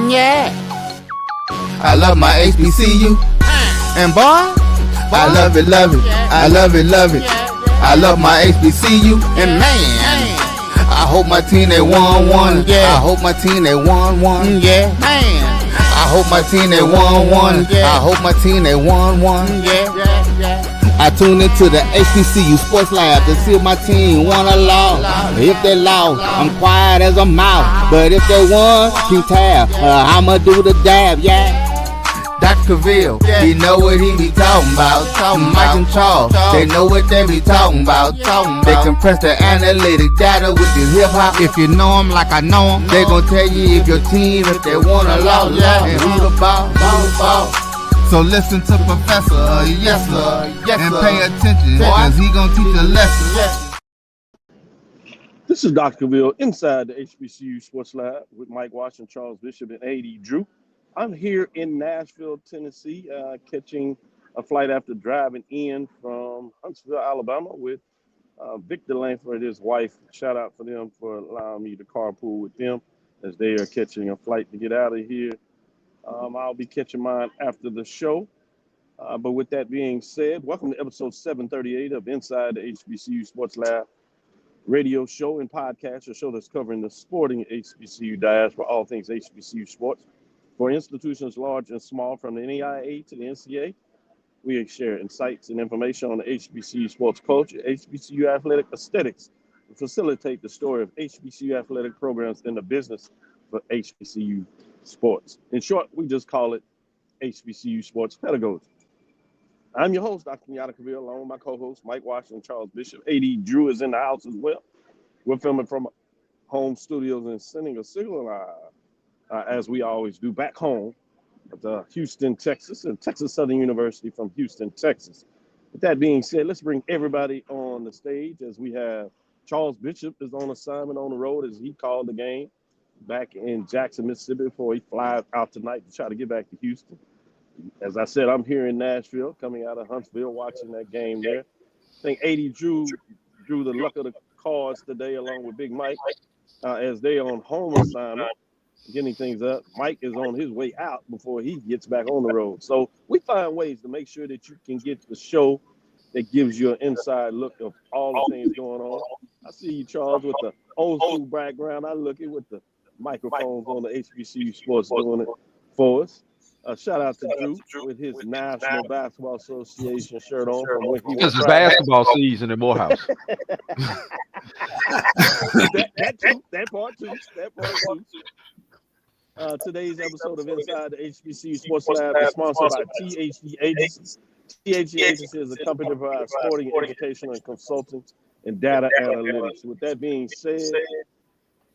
Yeah. I love my HBCU. And boy, I love it, love it. I love it, love it. I love my HBCU. And man, I hope my team they won one. Yeah. I hope my team they won one. Yeah. Man, I hope my team they won one. I hope my team they won one. Yeah. I tune into the HBCU Sports Lab to see if my team won or lost. If they lost, I'm quiet as a mouse. But if they won, keep tab. I'ma do the dab, yeah. Dr. Cavil, he know what he be talking about. Mike and Charles, they know what they be talking about. They compress the analytic data with the hip hop. If you know them like I know them, they gon' tell you if your team, if they won or lost, and who the ball. So listen to Professor, yes sir, and pay attention, cause he gon' teach a lesson. This is Dr. Cavil inside the HBCU Sports Lab with Mike Washington, Charles Bishop, and A.D. Drew. I'm here in Nashville, Tennessee, catching a flight after driving in from Huntsville, Alabama with Victor Langford and his wife. Shout out for them for allowing me to carpool with them as they are catching a flight to get out of here. I'll be catching mine after the show. But with that being said, welcome to episode 738 of Inside the HBCU Sports Lab radio show and podcast, a show that's covering the sporting HBCU diaspora, all things HBCU sports. For institutions large and small, from the NAIA to the NCAA, we share insights and information on the HBCU sports culture, HBCU athletic aesthetics, and facilitate the story of HBCU athletic programs in the business for HBCU sports. In short, we just call it HBCU sports pedagogy. I'm your host, Dr. Cavil, along with my co-host, Mike Washington, Charles Bishop. A.D. Drew is in the house as well. We're filming from home studios and sending a signal as we always do, back home at Houston, Texas, and Texas Southern University from Houston, Texas. With that being said, let's bring everybody on the stage as we have Charles Bishop is on assignment on the road as he called the game back in Jackson, Mississippi before he flies out tonight to try to get back to Houston. As I said, I'm here in Nashville, coming out of Huntsville, watching that game there. I think A.D. drew the luck of the cards today along with Big Mike as they on home assignment. Getting things up. Mike is on his way out before he gets back on the road. So we find ways to make sure that you can get the show that gives you an inside look of all the things going on. I see you, Charles, with the old school background. I look at with the microphones on the HBCU Sports doing it for us. Shout out to Drew with his National Basketball Association shirt on. From when he this is basketball season in Morehouse. that part too. Today's episode of Inside the HBCU Sports Lab is sponsored by THD Agency. THD Agency is a company that provides sporting, educational, and consulting and data analytics. With that being said,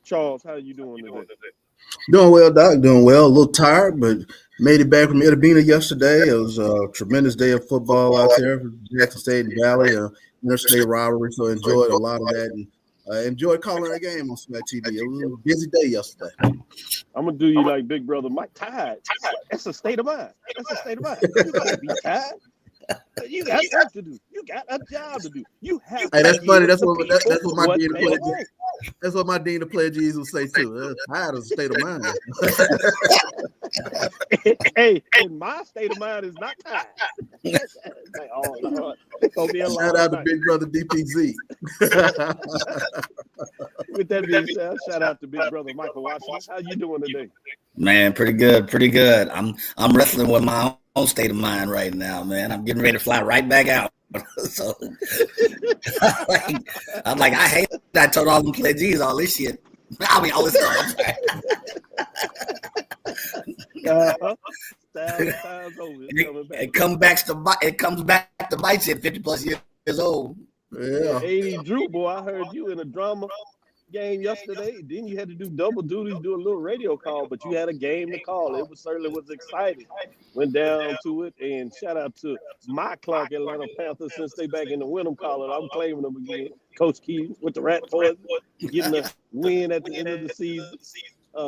Charles, how are you doing today? Doing well, Doc. Doing well. A little tired, but made it back from Itabena yesterday. It was a tremendous day of football out there, Jackson State and Valley, interstate rivalry. So enjoyed a lot of that and enjoyed calling that game on Smack TV. It was a busy day yesterday. I'm gonna do you like Big Brother Mike. Tired. That's a state of mind. You can't be tired. You got work to do. You got a job to do. You have. Hey, that's funny. That's what my dean of pledge. That's what my dean of pledges will say too. Tired is a state of mind. Hey, and my state of mind is not tired. Like, oh Lord, it's gonna be a shout out to Big Brother DPZ. With that being said, shout out to Big Brother Michael Washington. How you doing today? Man, pretty good. I'm wrestling with my own state of mind right now, man. I'm getting ready to fly right back out. So I'm like, I hate that I told all them pledges all this shit. I mean, all this stuff. It comes back to bite you at 50 plus years old. Yeah. Hey, Drew, boy, I heard you in a drama game yesterday. Then you had to do double duties, do a little radio call, but you had a game to call. It certainly was exciting. Went down to it, and shout out to my Clark Atlanta Panthers since they back in the Wyndham Collar. I'm claiming them again. Coach Key with the Rat Boys getting the win at the end of the season.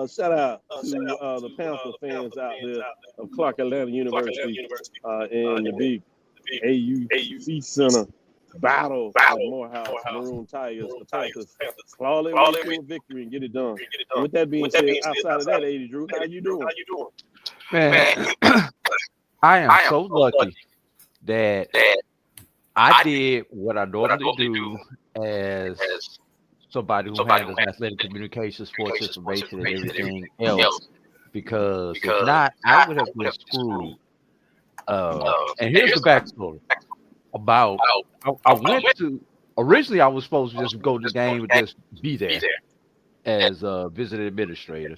Shout out to the Panther fans out there of Clark Atlanta University in the big AUC Center. battle at Morehouse Maroon Tigers. The Panthers claw their way to a victory and get it done. And with that being said, outside of that, 80 Drew, how you doing? Man, I am so lucky that I did what I normally do as somebody who handles athletic communication, sports information, and everything else. Because if not, I would have been screwed. And here's the backstory. About I went to originally I was supposed to just go to the game and just be there as a visiting administrator.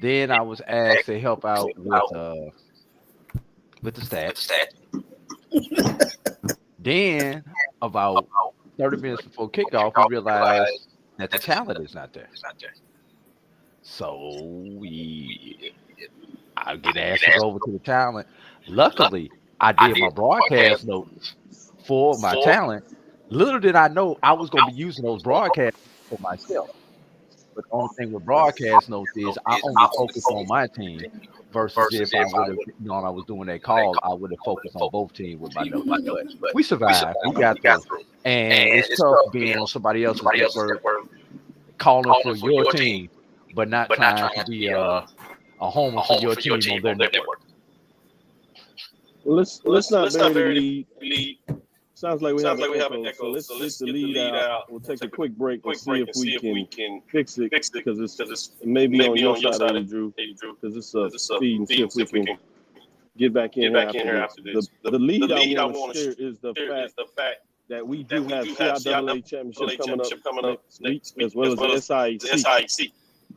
Then I was asked to help out with the stats. Then about 30 minutes before kickoff, we realized that the talent is not there. So I get asked to go over to the talent. Luckily, I did my broadcast notes for my talent. Little did I know I was going to be using those broadcasts for myself. But the only thing with broadcast notes is I only focus on my team versus if I would have known I was doing that call, I would have focused on both teams with my notes. But we survived. We got through. And it's tough being on somebody else's network, calling for your team, but not trying to be a homer for your team on their network. Let's not bury the lead. Sounds like we have an echo. So let's get the lead out. We'll take a quick break and see if we can fix it because it's maybe on your side, Drew, because it's a feed and see if we can get back in here after this. The lead I want to share is the fact that we do have CIAA championship coming up next week, as well as the SIAC.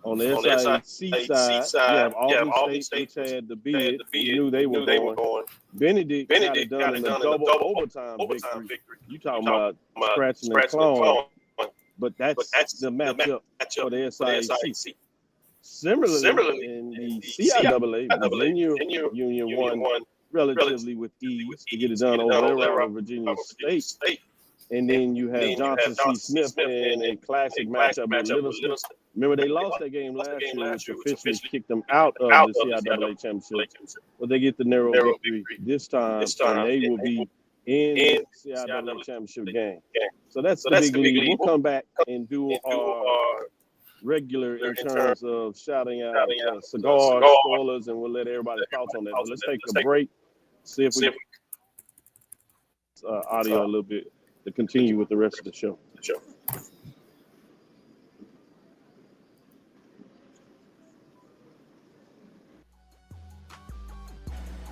On the SIAC side, you have Albany State, which had the bid. We knew they were going. Benedict got it done in a double overtime victory. You talking about scratching and clawing, but that's the matchup for the SIAC. Similarly, in the CIAA, Virginia Union won relatively with ease to get it done over there at Virginia State. And then you have Johnson C. Smith in a classic matchup with Livingston. Remember, they lost that game last year, which officially kicked them out of the CIAA championship. But they get the narrow victory this time, and they will be in the CIAA championship game. So that's the big lead. We'll come back and do our regular in terms of shouting out cigar spoilers, and we'll let everybody thoughts on that. But let's take a break, see if we audio a little bit to continue with the rest of the show.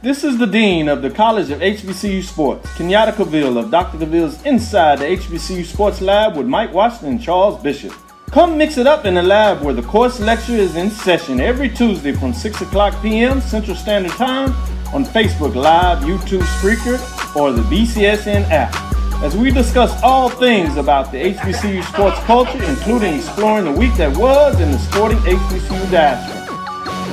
This is the Dean of the College of HBCU Sports, Kenyatta Cavil of Dr. Cavil's Inside the HBCU Sports Lab with Mike Washington and Charles Bishop. Come mix it up in the lab where the course lecture is in session every Tuesday from 6 o'clock p.m. Central Standard Time on Facebook Live, YouTube Spreaker, or the BCSN app, as we discuss all things about the HBCU sports culture, including exploring the week that was in the sporting HBCU diaspora,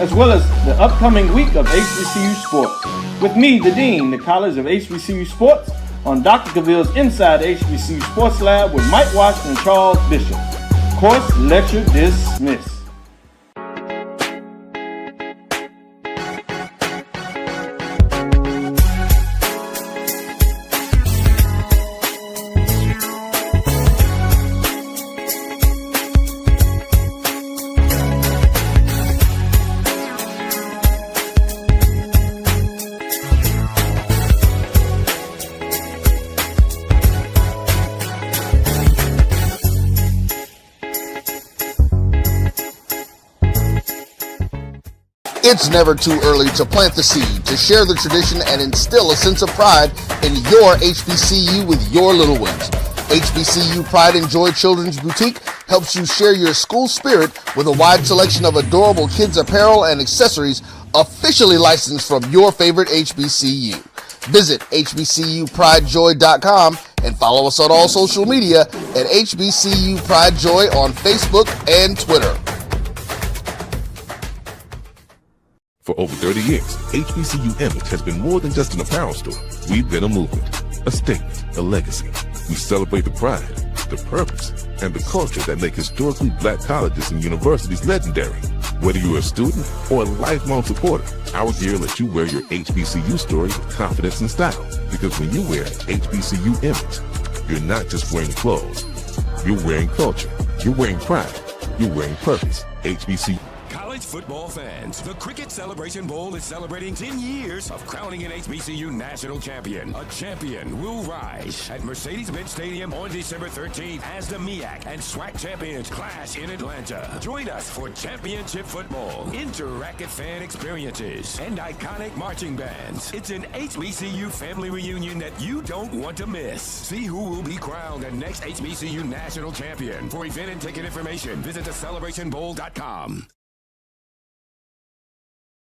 as well as the upcoming week of HBCU sports. With me, the Dean, the College of HBCU Sports, on Dr. Cavil's Inside the HBCU Sports Lab with Mike Washington and Charles Bishop. Course lecture dismissed. It's never too early to plant the seed, to share the tradition, and instill a sense of pride in your HBCU with your little ones. HBCU Pride and Joy Children's Boutique helps you share your school spirit with a wide selection of adorable kids apparel and accessories officially licensed from your favorite HBCU. Visit hbcupridejoy.com and follow us on all social media at HBCU Pride Joy on Facebook and Twitter. For over 30 years, HBCU Image has been more than just an apparel store. We've been a movement, a statement, a legacy. We celebrate the pride, the purpose, and the culture that make historically black colleges and universities legendary. Whether you're a student or a lifelong supporter, our gear lets you wear your HBCU story with confidence and style. Because when you wear HBCU Image, You're not just wearing clothes. You're wearing culture. You're wearing pride. You're wearing purpose. HBCU. College football fans, the Cricket Celebration Bowl is celebrating 10 years of crowning an HBCU national champion. A champion will rise at Mercedes-Benz Stadium on December 13th as the MEAC and SWAC champions clash in Atlanta. Join us for championship football, interactive fan experiences, and iconic marching bands. It's an HBCU family reunion that you don't want to miss. See who will be crowned the next HBCU national champion. For event and ticket information, visit thecelebrationbowl.com.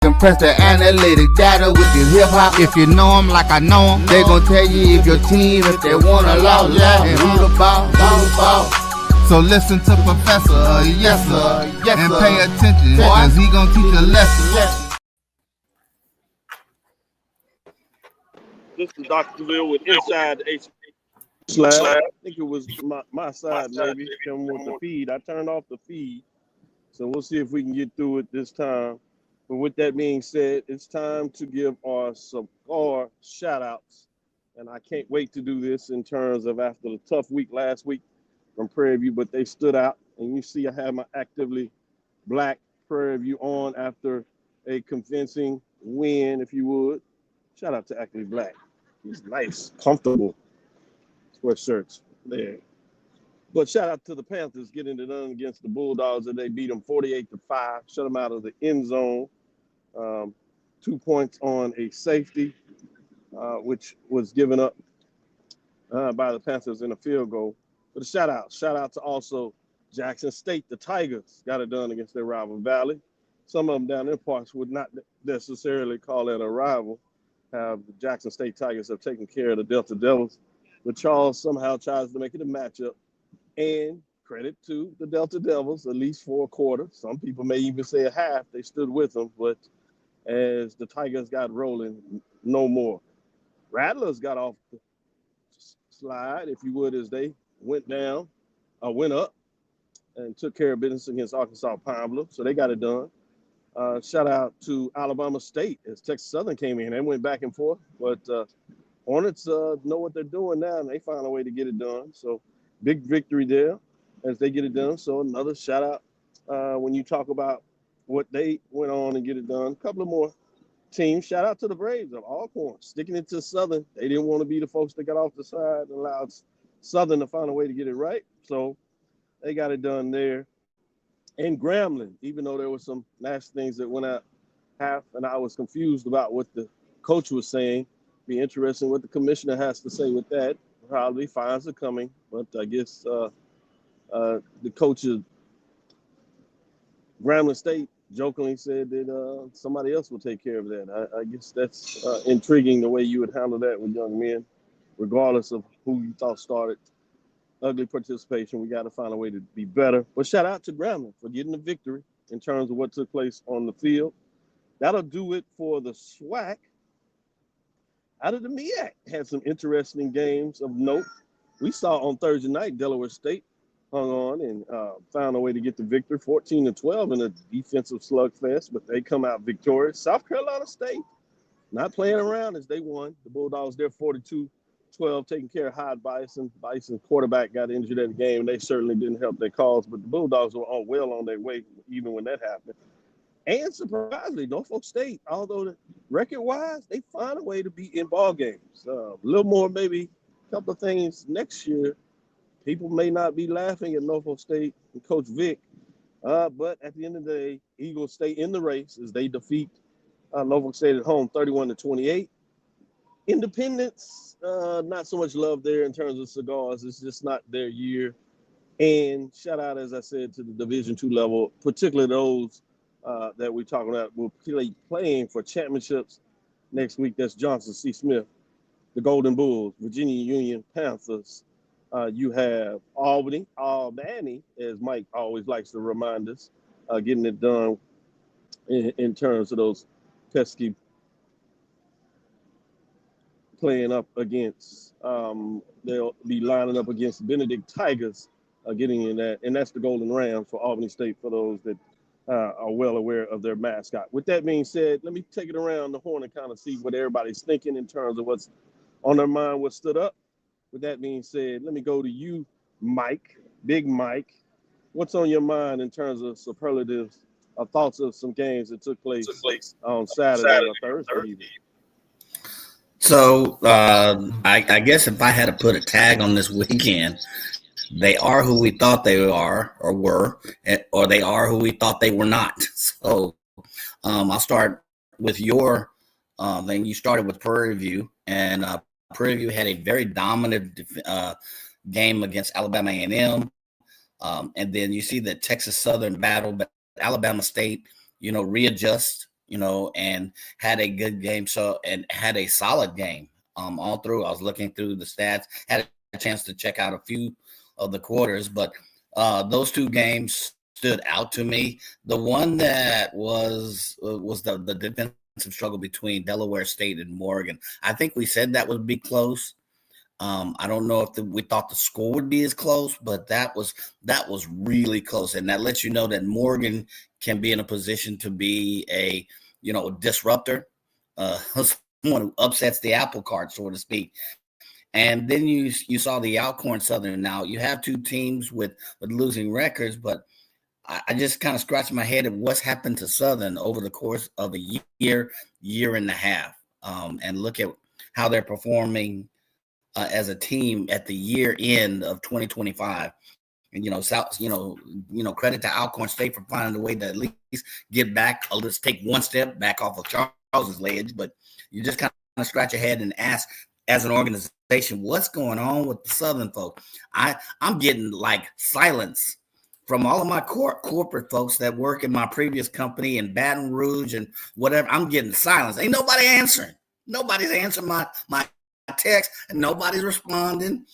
Compress the analytic data with your hip hop. If you know them like I know them, they gon' tell you if your team, if they wanna lose, and who the ball. So listen to Professor, yes sir, and pay attention, cause he gon' teach a lesson. This is Dr. Cavil with Inside the HBCU Slab. I think it was my side, maybe, coming with the feed. I turned off the feed, so we'll see if we can get through it this time. But with that being said, it's time to give our shout outs. And I can't wait to do this in terms of after the tough week last week from Prairie View, but they stood out. And you see I have my Actively Black Prairie View on after a convincing win, if you would. Shout out to Actively Black. These nice, comfortable sweatshirts there. But shout out to the Panthers getting it done against the Bulldogs, and they beat them 48-5, shut them out of the end zone. 2 points on a safety, which was given up by the Panthers in a field goal. But a shout out to also Jackson State. The Tigers got it done against their rival Valley. Some of them down in parts would not necessarily call it a rival. The Jackson State Tigers have taken care of the Delta Devils, but Charles somehow tries to make it a matchup. And credit to the Delta Devils, at least for a quarter. Some people may even say a half. They stood with them, but as the Tigers got rolling, no more. Rattlers got off the slide, if you would, as they went up and took care of business against Arkansas Pine Bluff. So they got it done. Shout out to Alabama State as Texas Southern came in. They went back and forth, but Hornets know what they're doing now, and they found a way to get it done. So big victory there as they get it done. So another shout out when you talk about what they went on and get it done. A couple of more teams. Shout out to the Braves of Alcorn, sticking it to Southern. They didn't want to be the folks that got off the side and allowed Southern to find a way to get it right. So they got it done there. And Grambling, even though there were some nasty things that went out half, and I was confused about what the coach was saying. Be interesting what the commissioner has to say with that. Probably fines are coming, but I guess the coach of Grambling State jokingly said that somebody else will take care of that. I guess that's intriguing the way you would handle that with young men, regardless of who you thought started ugly participation. We got to find a way to be better. But shout out to Grambling for getting the victory in terms of what took place on the field. That'll do it for the SWAC. Out of the MEAC, had some interesting games of note. We saw on Thursday night, Delaware State hung on and found a way to get the victory, 14-12 in a defensive slugfest, but they come out victorious. South Carolina State, not playing around as they won. The Bulldogs, they're 42-12, taking care of Hyde Bison. Bison's quarterback got injured at the game, and they certainly didn't help their cause, but the Bulldogs were well on their way even when that happened. And surprisingly, Norfolk State, although record-wise, they find a way to be in ball games. A little more, maybe a couple of things next year. People may not be laughing at Norfolk State and Coach Vic, but at the end of the day, Eagles stay in the race as they defeat Norfolk State at home 31-28. Independence, not so much love there in terms of cigars. It's just not their year. And shout out, as I said, to the Division II level, particularly those that we're talking about will be playing for championships next week. That's Johnson C. Smith, the Golden Bulls, Virginia Union Panthers. You have Albany, as Mike always likes to remind us, getting it done in terms of those pesky playing up against. They'll be lining up against Benedict Tigers, getting in that, and that's the Golden Rams for Albany State for those that are well aware of their mascot. With that being said, let me take it around the horn and kind of see what everybody's thinking in terms of what's on their mind, what stood up. With that being said, let me go to you, Mike, Big Mike. What's on your mind in terms of superlatives or thoughts of some games that took place on Saturday or Thursday even? So I guess if I had to put a tag on this weekend, they are who we thought they are or were, or they are who we thought they were not. So I'll start with your thing. You started with Prairie View, and Prairie View had a very dominant game against Alabama A&M. And then you see the Texas Southern battle, but Alabama State, readjust, and had a good game. So, and had a solid game all through. I was looking through the stats, had a chance to check out a few of the quarters, but those two games stood out to me. The one that was the defensive struggle between Delaware State and Morgan. I think we said that would be close. I don't know if we thought the score would be as close, but that was really close, and that lets you know that Morgan can be in a position to be a disruptor, someone who upsets the apple cart, so to speak. And then you saw the Alcorn Southern. Now you have two teams with losing records, but I just kind of scratched my head at what's happened to Southern over the course of a year and a half, and look at how they're performing as a team at the year end of 2025. And credit to Alcorn State for finding a way to at least get back. Let's take one step back off of Charles's ledge, but you just kind of scratch your head and ask, as an organization, what's going on with the Southern folk? I'm getting like silence from all of my corporate folks that work in my previous company in Baton Rouge and whatever. I'm getting silence. Ain't nobody answering. Nobody's answering my text, and nobody's responding.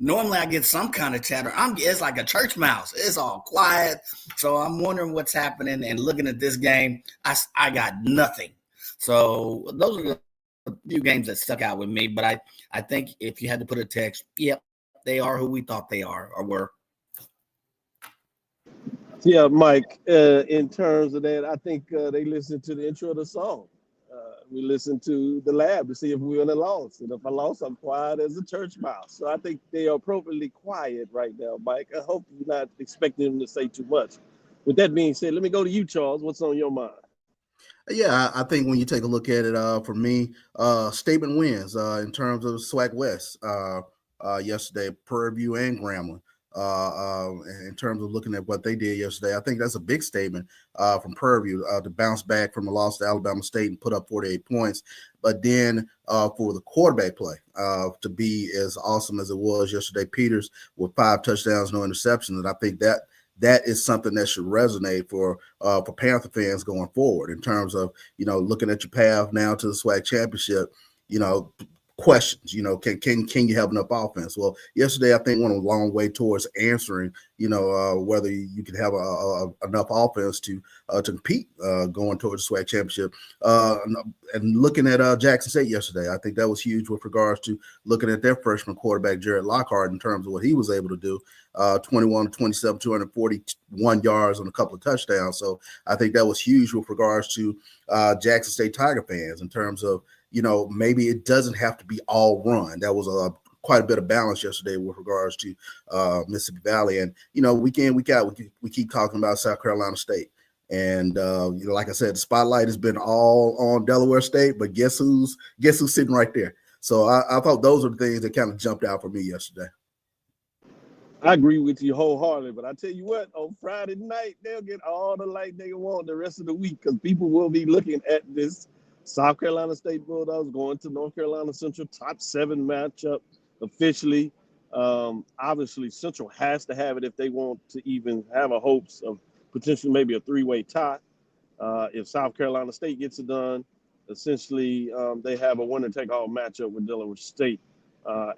Normally I get some kind of chatter. It's like a church mouse. It's all quiet. So I'm wondering what's happening, and looking at this game, I got nothing. So those are the few games that stuck out with me. But I think if you had to put a text, yep, they are who we thought they are or were. Yeah, Mike, in terms of that, I think they listened to the intro of the song. We listened to the lab to see if we were in a loss. And if I lost, I'm quiet as a church mouse. So I think they are appropriately quiet right now, Mike. I hope you're not expecting them to say too much. With that being said, let me go to you, Charles. What's on your mind? Yeah, I think when you take a look at it, for me, statement wins in terms of SWAC West yesterday, Prairie View and Grambling. In terms of looking at what they did yesterday, I think that's a big statement from Prairie View to bounce back from the loss to Alabama State and put up 48 points. But then for the quarterback play to be as awesome as it was yesterday, Peters with 5 touchdowns, no interceptions, and I think that is something that should resonate for Panther fans going forward in terms of looking at your path now to the SWAC championship. Questions. Can you have enough offense? Well, yesterday I think went a long way towards answering. Whether you can have enough offense to compete going towards the SWAC championship. And looking at Jackson State yesterday, I think that was huge with regards to looking at their freshman quarterback Jared Lockhart in terms of what he was able to do. 21 to 27, 241 yards on a couple of touchdowns. So I think that was huge with regards to Jackson State Tiger fans in terms of, maybe it doesn't have to be all run. That was quite a bit of balance yesterday with regards to Mississippi Valley. And, week in, week out, we keep talking about South Carolina State. And, like I said, the spotlight has been all on Delaware State, but guess who's sitting right there? So I thought those are the things that kind of jumped out for me yesterday. I agree with you wholeheartedly, but I tell you what, on Friday night, they'll get all the light they want the rest of the week because people will be looking at this South Carolina State Bulldogs going to North Carolina Central top 7 matchup officially. Obviously, Central has to have it if they want to even have a hopes of potentially maybe a 3-way tie. If South Carolina State gets it done, essentially they have a winner-take-all matchup with Delaware State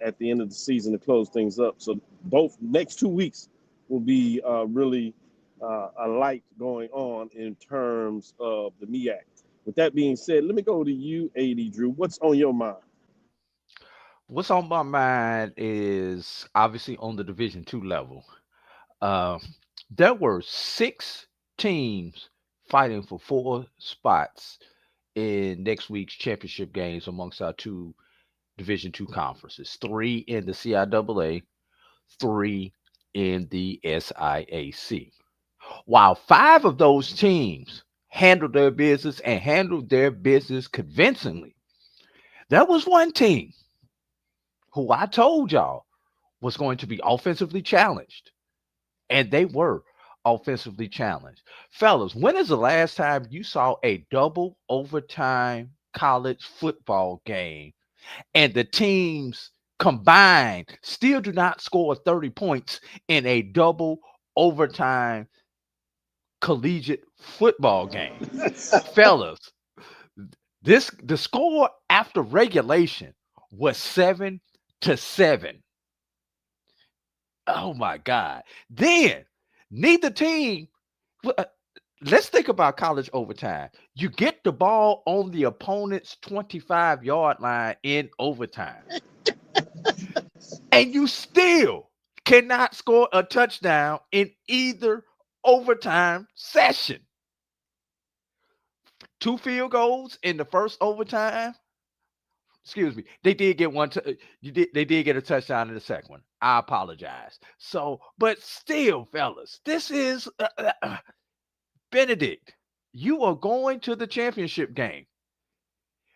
at the end of the season to close things up. So both next 2 weeks will be really a light going on in terms of the MEAC. With that being said, let me go to you, AD Drew. What's on your mind? What's on my mind is obviously on the Division II level. There were 6 teams fighting for 4 spots in next week's championship games amongst our 2 Division II conferences, 3 in the CIAA, 3 in the SIAC. While 5 of those teams handled their business and handled their business convincingly, there was one team who I told y'all was going to be offensively challenged, and they were offensively challenged. Fellas, when is the last time you saw a double overtime college football game and the teams combined still do not score 30 points in a double overtime collegiate football game? Fellas, the score after regulation was 7-7. Oh my God. Then neither team, let's think about college overtime. You get the ball on the opponent's 25-yard line in overtime, and you still cannot score a touchdown in either overtime session. 2 field goals in the first overtime. Excuse me. They did get one. They did get a touchdown in the second one. I apologize. So, but still, fellas, this is Benedict. You are going to the championship game.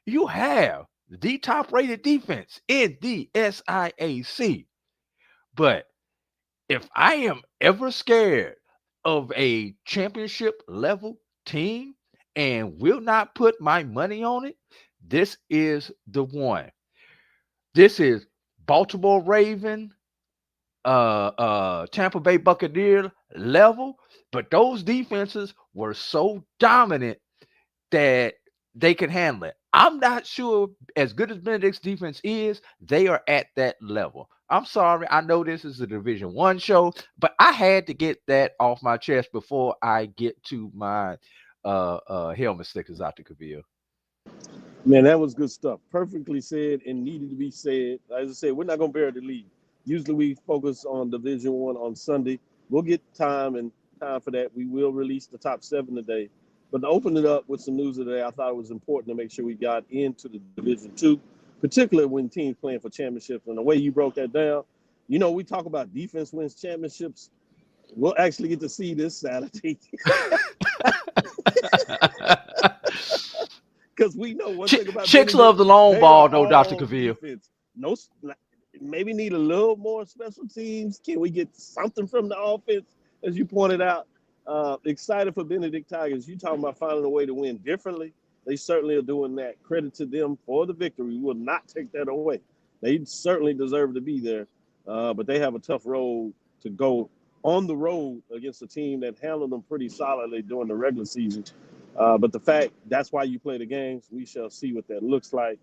You have the top-rated defense in the SIAC. But if I am ever scared of a championship level team and will not put my money on it, this is the one. This is Baltimore Raven, Tampa Bay Buccaneer level, but those defenses were so dominant that they could handle it. I'm not sure, as good as Benedict's defense is, they are at that level. I'm sorry. I know this is a Division I show, but I had to get that off my chest before I get to my helmet stickers, Dr. Cavil. Man, that was good stuff. Perfectly said and needed to be said. As I said, we're not going to bury the lead. Usually we focus on Division I on Sunday. We'll get time for that. We will release the top 7 today. But to open it up with some news today, I thought it was important to make sure we got into the Division II, particularly when teams playing for championships. And the way you broke that down, you know, we talk about defense wins championships. We'll actually get to see this Saturday. Because we know one thing about Chicks love the long ball, though, Dr. Cavil. No, maybe need a little more special teams. Can we get something from the offense, as you pointed out? Excited for Benedict Tigers. You talking about finding a way to win differently. They certainly are doing that. Credit to them for the victory. We will not take that away. They certainly deserve to be there, but they have a tough road to go on the road against a team that handled them pretty solidly during the regular season. But the fact, that's why you play the games. We shall see what that looks like.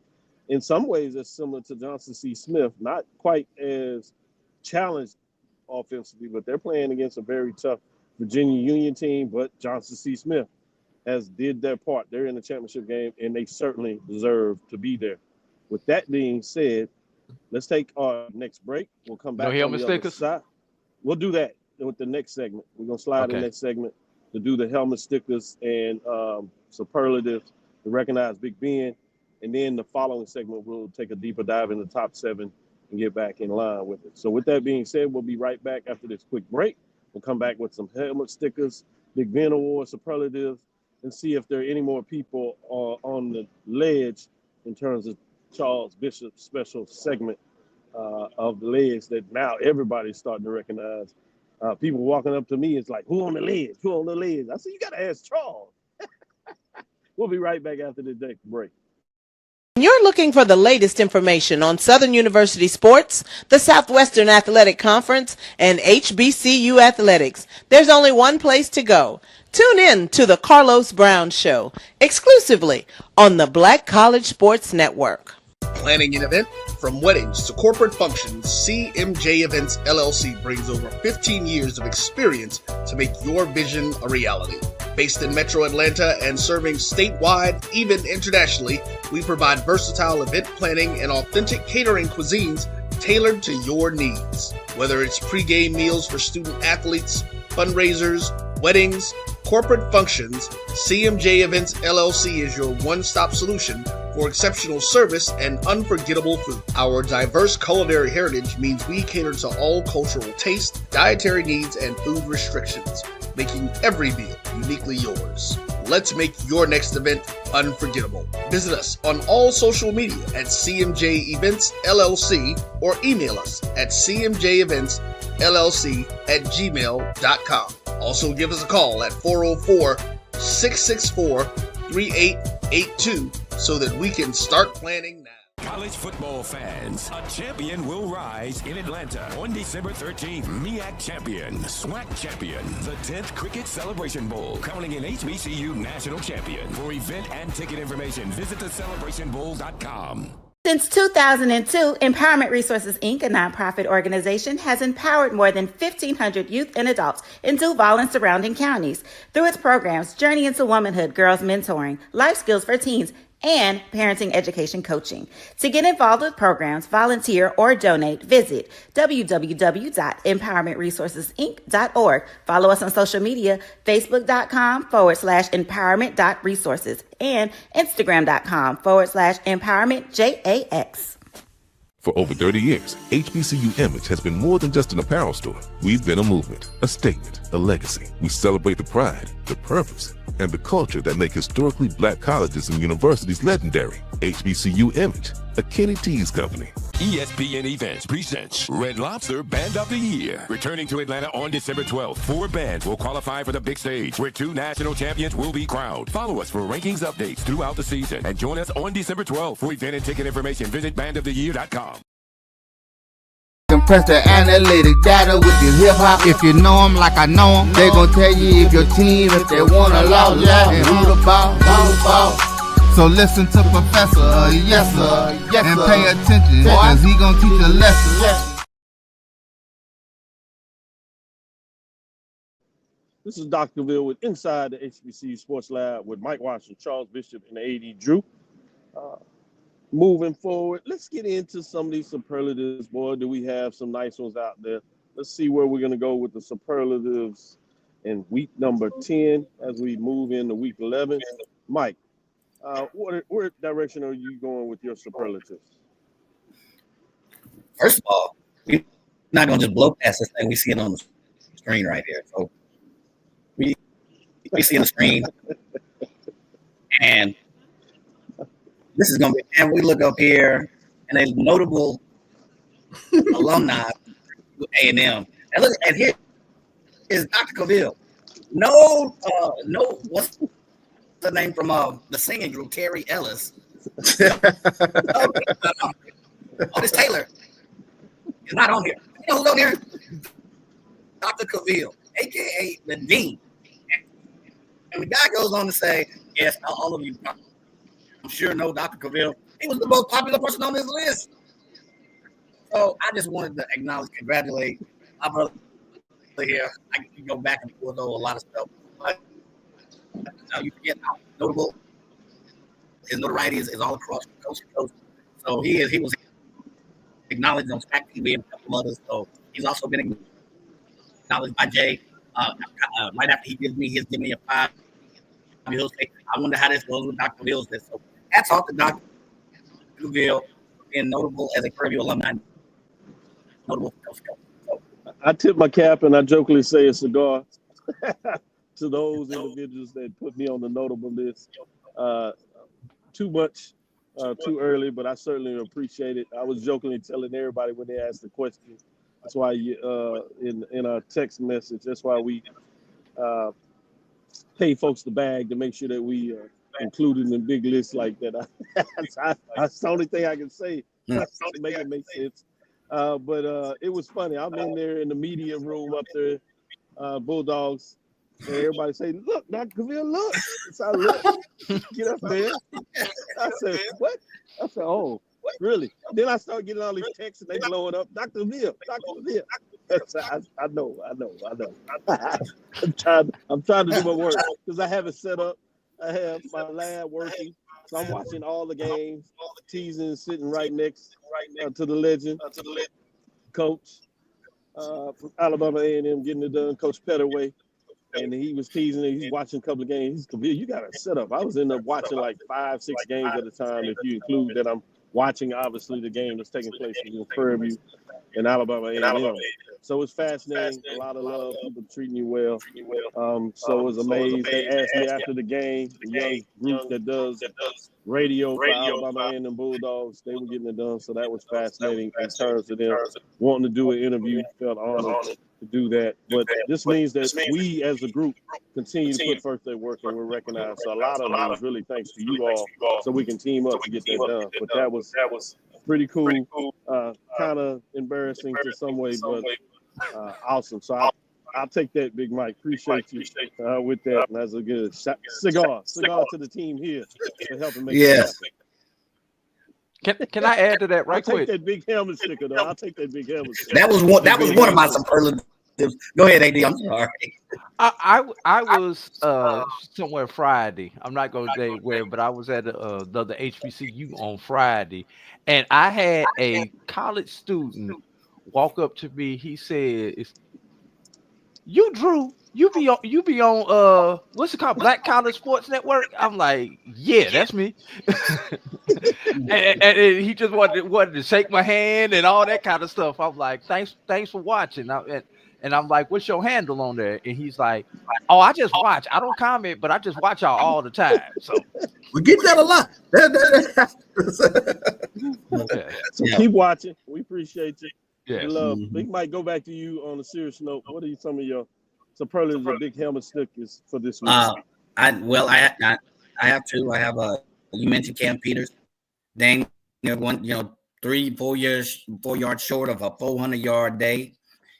In some ways, it's similar to Johnson C. Smith, not quite as challenged offensively, but they're playing against a very tough Virginia Union team. But Johnson C. Smith has did their part. They're in the championship game, and they certainly deserve to be there. With that being said, let's take our next break. We'll come back on the other side. We'll do that with the next segment. We're going to slide in the next segment to do the helmet stickers and superlatives to recognize Big Ben. And then the following segment, we'll take a deeper dive in the top 7 and get back in line with it. So with that being said, we'll be right back after this quick break. We'll come back with some helmet stickers, Big Ben Award superlatives, and see if there are any more people on the ledge in terms of Charles Bishop's special segment of the ledge that now everybody's starting to recognize. People walking up to me, it's like, who on the ledge? Who on the ledge? I said, you got to ask Charles. We'll be right back after this break. You're looking for the latest information on Southern University sports, the Southwestern Athletic Conference, and HBCU athletics. There's only one place to go. Tune in to the Carlos Brown Show, exclusively on the Black College Sports Network. Planning an event? From weddings to corporate functions, CMJ Events LLC brings over 15 years of experience to make your vision a reality. Based in Metro Atlanta and serving statewide, even internationally, we provide versatile event planning and authentic catering cuisines tailored to your needs. Whether it's pre-game meals for student athletes, fundraisers, weddings, corporate functions, CMJ Events LLC is your one-stop solution for exceptional service and unforgettable food. Our diverse culinary heritage means we cater to all cultural tastes, dietary needs, and food restrictions, making every meal uniquely yours. Let's make your next event unforgettable. Visit us on all social media at CMJ Events LLC or email us at cmjeventsllc@gmail.com. Also give us a call at 404-664-3882 so that we can start planning now. College football fans, a champion will rise in Atlanta on December 13th. MEAC champion, SWAC champion, the 10th Cricket Celebration Bowl, crowning an HBCU national champion. For event and ticket information, visit thecelebrationbowl.com. Since 2002, Empowerment Resources, Inc., a nonprofit organization, has empowered more than 1,500 youth and adults in Duval and surrounding counties. Through its programs, Journey into Womanhood, Girls Mentoring, Life Skills for Teens, and parenting education coaching. To get involved with programs, volunteer, or donate, visit www.empowermentresourcesinc.org. Follow us on social media, facebook.com/empowerment.resources and instagram.com/empowermentjax. For over 30 years, HBCU Image has been more than just an apparel store. We've been a movement, a statement, a legacy. We celebrate the pride, the purpose, and the culture that make historically black colleges and universities legendary. HBCU Image, a Kenny T's company. ESPN Events presents Red Lobster Band of the Year. Returning to Atlanta on December 12th, 4 bands will qualify for the big stage, where 2 national champions will be crowned. Follow us for rankings updates throughout the season, and join us on December 12th. For event and ticket information, visit bandoftheyear.com. Compress the analytic data with your hip hop. If you know them like I know them, they gon' tell you if your team, if they want to lose, and who the ball. So listen to Professor, yes sir, and pay attention, cause he gon' teach a lesson. This is Dr. Cavil with Inside the HBCU Sports Lab with Mike Washington, Charles Bishop, and AD Drew. Moving forward, let's get into some of these superlatives. Boy, do we have some nice ones out there. Let's see where we're going to go with the superlatives in week number 10 as we move into week 11. Mike, where direction are you going with your superlatives? First of all, we're not going to just blow past this thing. We see it on the screen right here. So we see it on the screen. And this is going to be, and we look up here, and a notable alumni with A&M. And look, and here is Dr. Cavil. No, what's the name from the singing group, Terry Ellis. Otis Taylor is not on here. You know who's on here? Dr. Cavil, a.k.a. the Dean. And the guy goes on to say, yes, all of you I'm sure know Dr. Cavil. He was the most popular person on this list. So I just wanted to acknowledge, congratulate my brother here. I can go back and forth over a lot of stuff. But you forget how notable his notoriety is all across the coast to coast. So he was acknowledged on SPAC TV and a couple others. So he's also been acknowledged by Jay. Right after he gives me a 5. I wonder how this goes with Dr. Cavill's list. So hats off to Dr. Cavil being notable as a Purdue alumni. Notable for Coast to Coast. So, I tip my cap and I jokingly say a cigar to those individuals that put me on the notable list. Too much, too early, but I certainly appreciate it. I was jokingly telling everybody when they asked the question. That's why in our text message, that's why we pay folks the bag to make sure that we included in big lists like that. That's the only thing I can say to make it make sense. But it was funny. I'm in there in the media room up there, Bulldogs, and everybody say, "Look, Dr. Cavil, look." So I look, get up there. I said, "What?" I said, "Oh, really?" Then I start getting all these texts and they blowing up. Dr. Cavil, Dr. Cavil. I know. I'm trying to do my work because I have it set up. I have my lab working, so I'm watching all the games. Teasing sitting right next to the legend, coach from Alabama A&M, getting it done. Coach Pettaway and he was teasing it. He's watching a couple of games. He's Cavil, you got to set up. I was end up watching like 5-6 games at a time. If you include that, I'm watching obviously the game that's taking place in Prairie View and Alabama A&M. So it's fascinating. A lot of love. People treating you well. So I was amazed. They asked me after the game, the young group that does radio for Alabama A&M Bulldogs, they were getting it done. So that was fascinating in terms of them wanting to do an interview. Felt honored to do that. But this means that we as a group continue to put forth their work and we're recognized. So a lot of it was really thanks to you all so we can team up to get that done. But that was pretty cool. Kind of embarrassing to some way, but awesome. So I'll take that, Big Mike. Appreciate you with that. And that's a good cigar to the team here for helping make it happen. Can I add to that right quick? I'll take that big helmet sticker, though. I'll take that big helmet sticker. That was one of my superlatives. Go ahead, AD. I'm sorry. I was somewhere Friday. I'm not going to say where, but I was at the HBCU on Friday, and I had a college student walk up to me. He said, "You Drew, you be on what's it called, Black College Sports Network?" I'm like, "Yeah, that's me." and he just wanted to shake my hand and all that kind of stuff. I'm like, thanks for watching. And I'm like, "What's your handle on there?" And he's like, "Oh, I just watch. I don't comment, but I just watch y'all all the time." So we get that a lot. So keep watching. We appreciate you. Yeah. Love. Big Mike, go back to you on a serious note. What are some of your superlatives or big helmet stickers for this week? I have two. I have you mentioned Cam Peters. Dang, 3-4 yards short of a 400-yard day.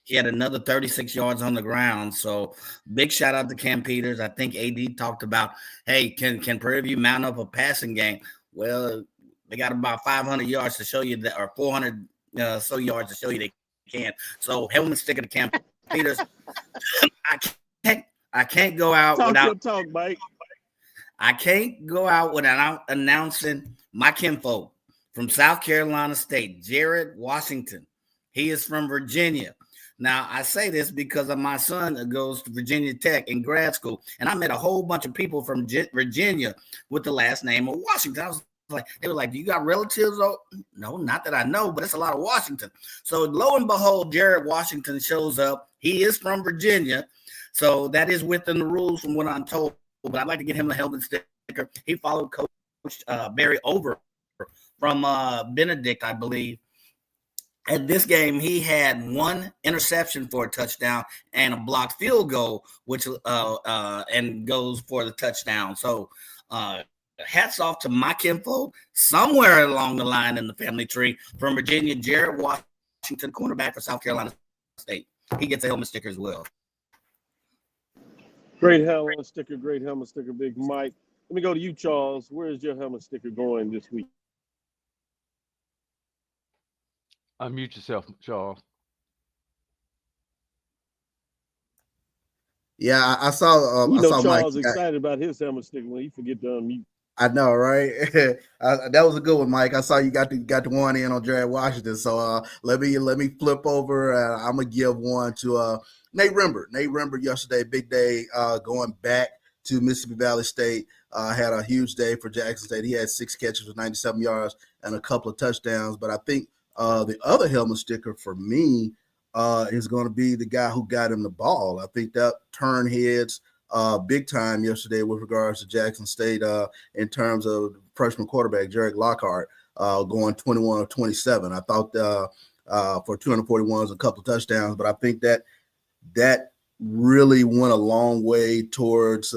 He had another 36 yards on the ground. So big shout out to Cam Peters. I think AD talked about, hey, can Prairie View mount up a passing game? Well, they got about 500 yards to show you that, or 400 so yards to show you they can. So helmet sticker to Cam Peters. I can't go out without talk, Mike. I can't go out without announcing my kinfolk from South Carolina State, Jared Washington. He is from Virginia. Now, I say this because of my son that goes to Virginia Tech in grad school, and I met a whole bunch of people from Virginia with the last name of Washington. I was like, they were like, "Do you got relatives?" Oh, no, not that I know, but it's a lot of Washington. So lo and behold, Jared Washington shows up. He is from Virginia, so that is within the rules from what I'm told. But I'd like to get him a helmet sticker. He followed Coach Barry over from Benedict, I believe. At this game, he had one interception for a touchdown and a blocked field goal, which and goes for the touchdown. So hats off to my kinfolk somewhere along the line in the family tree from Virginia, Jared Washington, cornerback for South Carolina State. He gets a helmet sticker as well. Great helmet sticker, Big Mike. Let me go to you, Charles. Where is your helmet sticker going this week? Unmute yourself, Charles. Yeah, I saw. You know, Charles Mike excited about his helmet sticker when he forget to unmute. I know, right? That was a good one, Mike. I saw you got the one in on Jared Washington. So let me flip over. I'm gonna give one to Nate Rimber. Nate Rimber yesterday, big day, going back to Mississippi Valley State. Had a huge day for Jackson State. He had 6 catches with 97 yards and a couple of touchdowns. But I think the other helmet sticker for me is going to be the guy who got him the ball. I think that turned heads big time yesterday with regards to Jackson State in terms of freshman quarterback Jarek Lockhart going 21 of 27. I thought for 241 a couple of touchdowns, but I think that really went a long way towards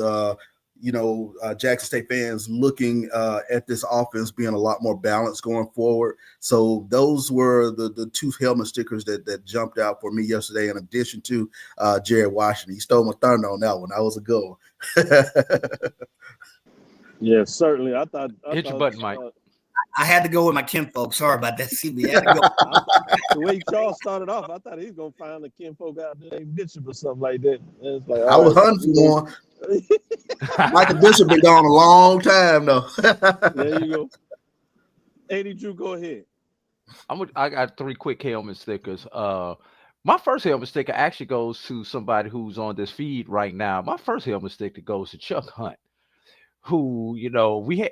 Jackson State fans looking at this offense being a lot more balanced going forward. So those were the 2 helmet stickers that jumped out for me yesterday, in addition to Jared Washington. He stole my thunder on that one. That was a good one. Yeah, certainly. I thought hit your button, Mike. I had to go with my kinfolk. Sorry about that, CB. I had to go. The way Charles started off, I thought he was going to find a kinfolk out there named Bishop or something like that. It's like, I was hunting for one. Michael Bishop been gone a long time, though. There you go. 80 Drew, go ahead. I got 3 quick helmet stickers. My first helmet sticker actually goes to somebody who's on this feed right now. My first helmet sticker goes to Chuck Hunt, who,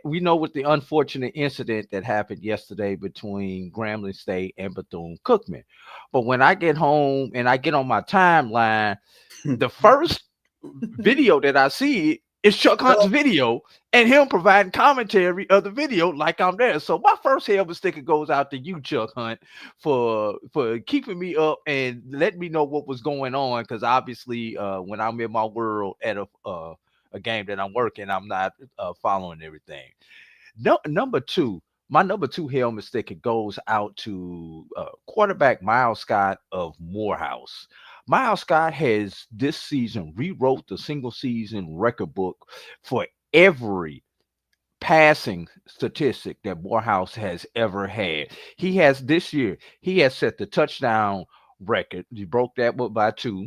we know with the unfortunate incident that happened yesterday between Grambling State and Bethune-Cookman. But when I get home and I get on my timeline, the first video that I see is Chuck Hunt's video and him providing commentary of the video like I'm there. So my first helmet sticker goes out to you, Chuck Hunt, for keeping me up and letting me know what was going on. Because obviously, when I'm in my world at a game that I'm working, I'm not following everything. No, my number two helmet sticker goes out to quarterback Miles Scott of Morehouse. Miles Scott has this season rewrote the single season record book for every passing statistic that Morehouse has ever had. He has this year, he has set the touchdown record. He broke that by two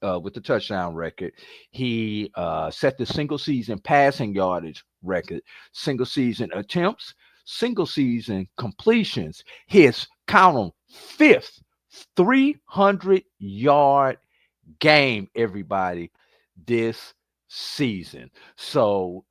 with the touchdown record. He set the single season passing yardage record, single season attempts, single season completions. His count on fifth 300-yard game, everybody, this season. So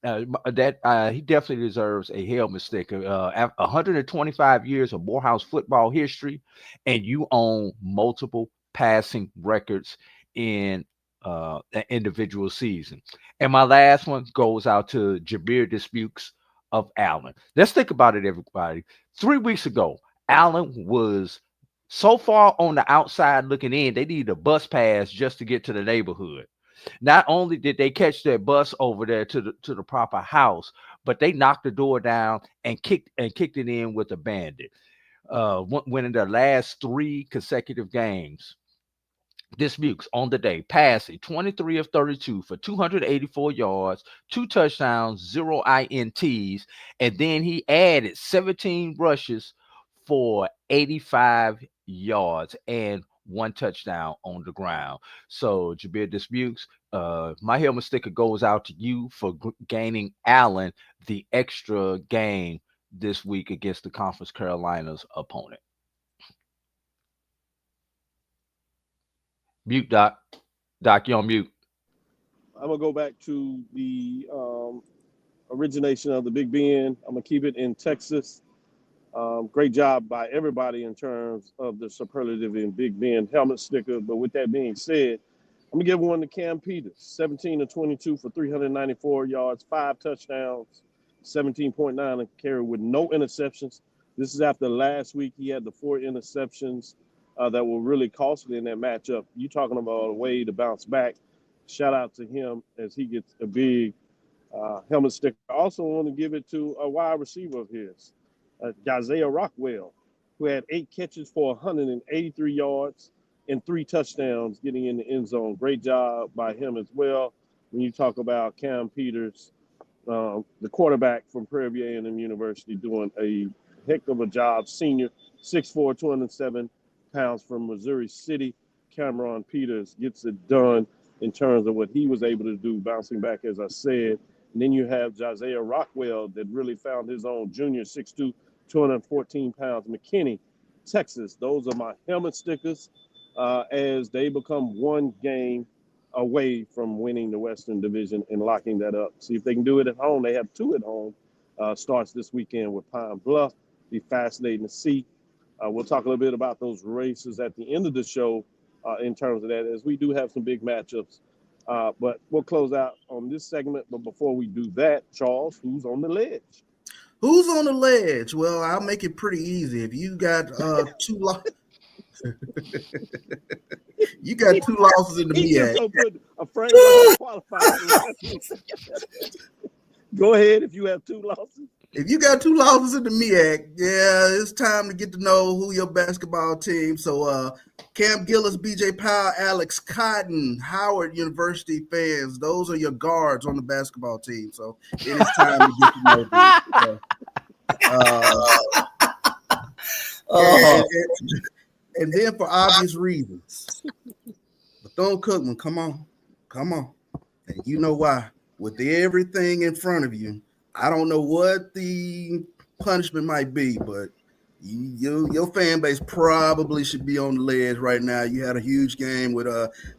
he definitely deserves a helmet sticker. 125 years of Morehouse football history, and you own multiple passing records in an individual season. And my last one goes out to Jabir Disputes of Allen. Let's think about it, everybody. 3 weeks ago, Allen was so far on the outside looking in, they needed a bus pass just to get to the neighborhood. Not only did they catch their bus over there to the proper house, but they knocked the door down and kicked it in with a bandit. Winning their last 3 consecutive games. Disputes on the day, passing 23 of 32 for 284 yards, 2 touchdowns, 0 INTs, and then he added 17 rushes for 85 yards and 1 touchdown on the ground. So Jabir Disputes, my helmet sticker goes out to you for gaining Allen the extra game this week against the Conference Carolinas opponent. Mute, Doc. Doc, you're on mute. I'm gonna go back to the origination of the Big Ben. I'm gonna keep it in Texas. Great job by everybody in terms of the superlative in Big Ben helmet sticker. But with that being said, I'm gonna give one to Cam Peters, 17 of 22 for 394 yards, 5 touchdowns, 17.9 a carry with no interceptions. This is after last week he had the 4 interceptions that were really costly in that matchup. You talking about a way to bounce back. Shout out to him as he gets a big helmet sticker. I also want to give it to a wide receiver of his, Isaiah Rockwell, who had 8 catches for 183 yards and 3 touchdowns getting in the end zone. Great job by him as well. When you talk about Cam Peters, the quarterback from Prairie View A&M University, doing a heck of a job. Senior, 6'4", 207 pounds from Missouri City. Cameron Peters gets it done in terms of what he was able to do, bouncing back, as I said. And then you have Isaiah Rockwell that really found his own, junior, 6'2", 214 pounds, McKinney, Texas. Those are my helmet stickers as they become 1 game away from winning the Western Division and locking that up. See if they can do it at home. They have 2 at home. Starts this weekend with Pine Bluff. Be fascinating to see. We'll talk a little bit about those races at the end of the show in terms of that, as we do have some big matchups. But we'll close out on this segment. But before we do that, Charles, who's on the ledge? Who's on the ledge? Well, I'll make it pretty easy. If you got 2 losses, you got 2 losses in the MEAC. So put a frame like qualified. Go ahead if you have 2 losses. If you got 2 losses in the MEAC, yeah, it's time to get to know who your basketball team. So Cam Gillis, BJ Powell, Alex Cotton, Howard University fans, those are your guards on the basketball team. So it is time to get to know them. And then for obvious reasons, Bethune-Cookman, come on. And you know why. With everything in front of you, I don't know what the punishment might be, but Your fan base probably should be on the ledge right now. You had a huge game with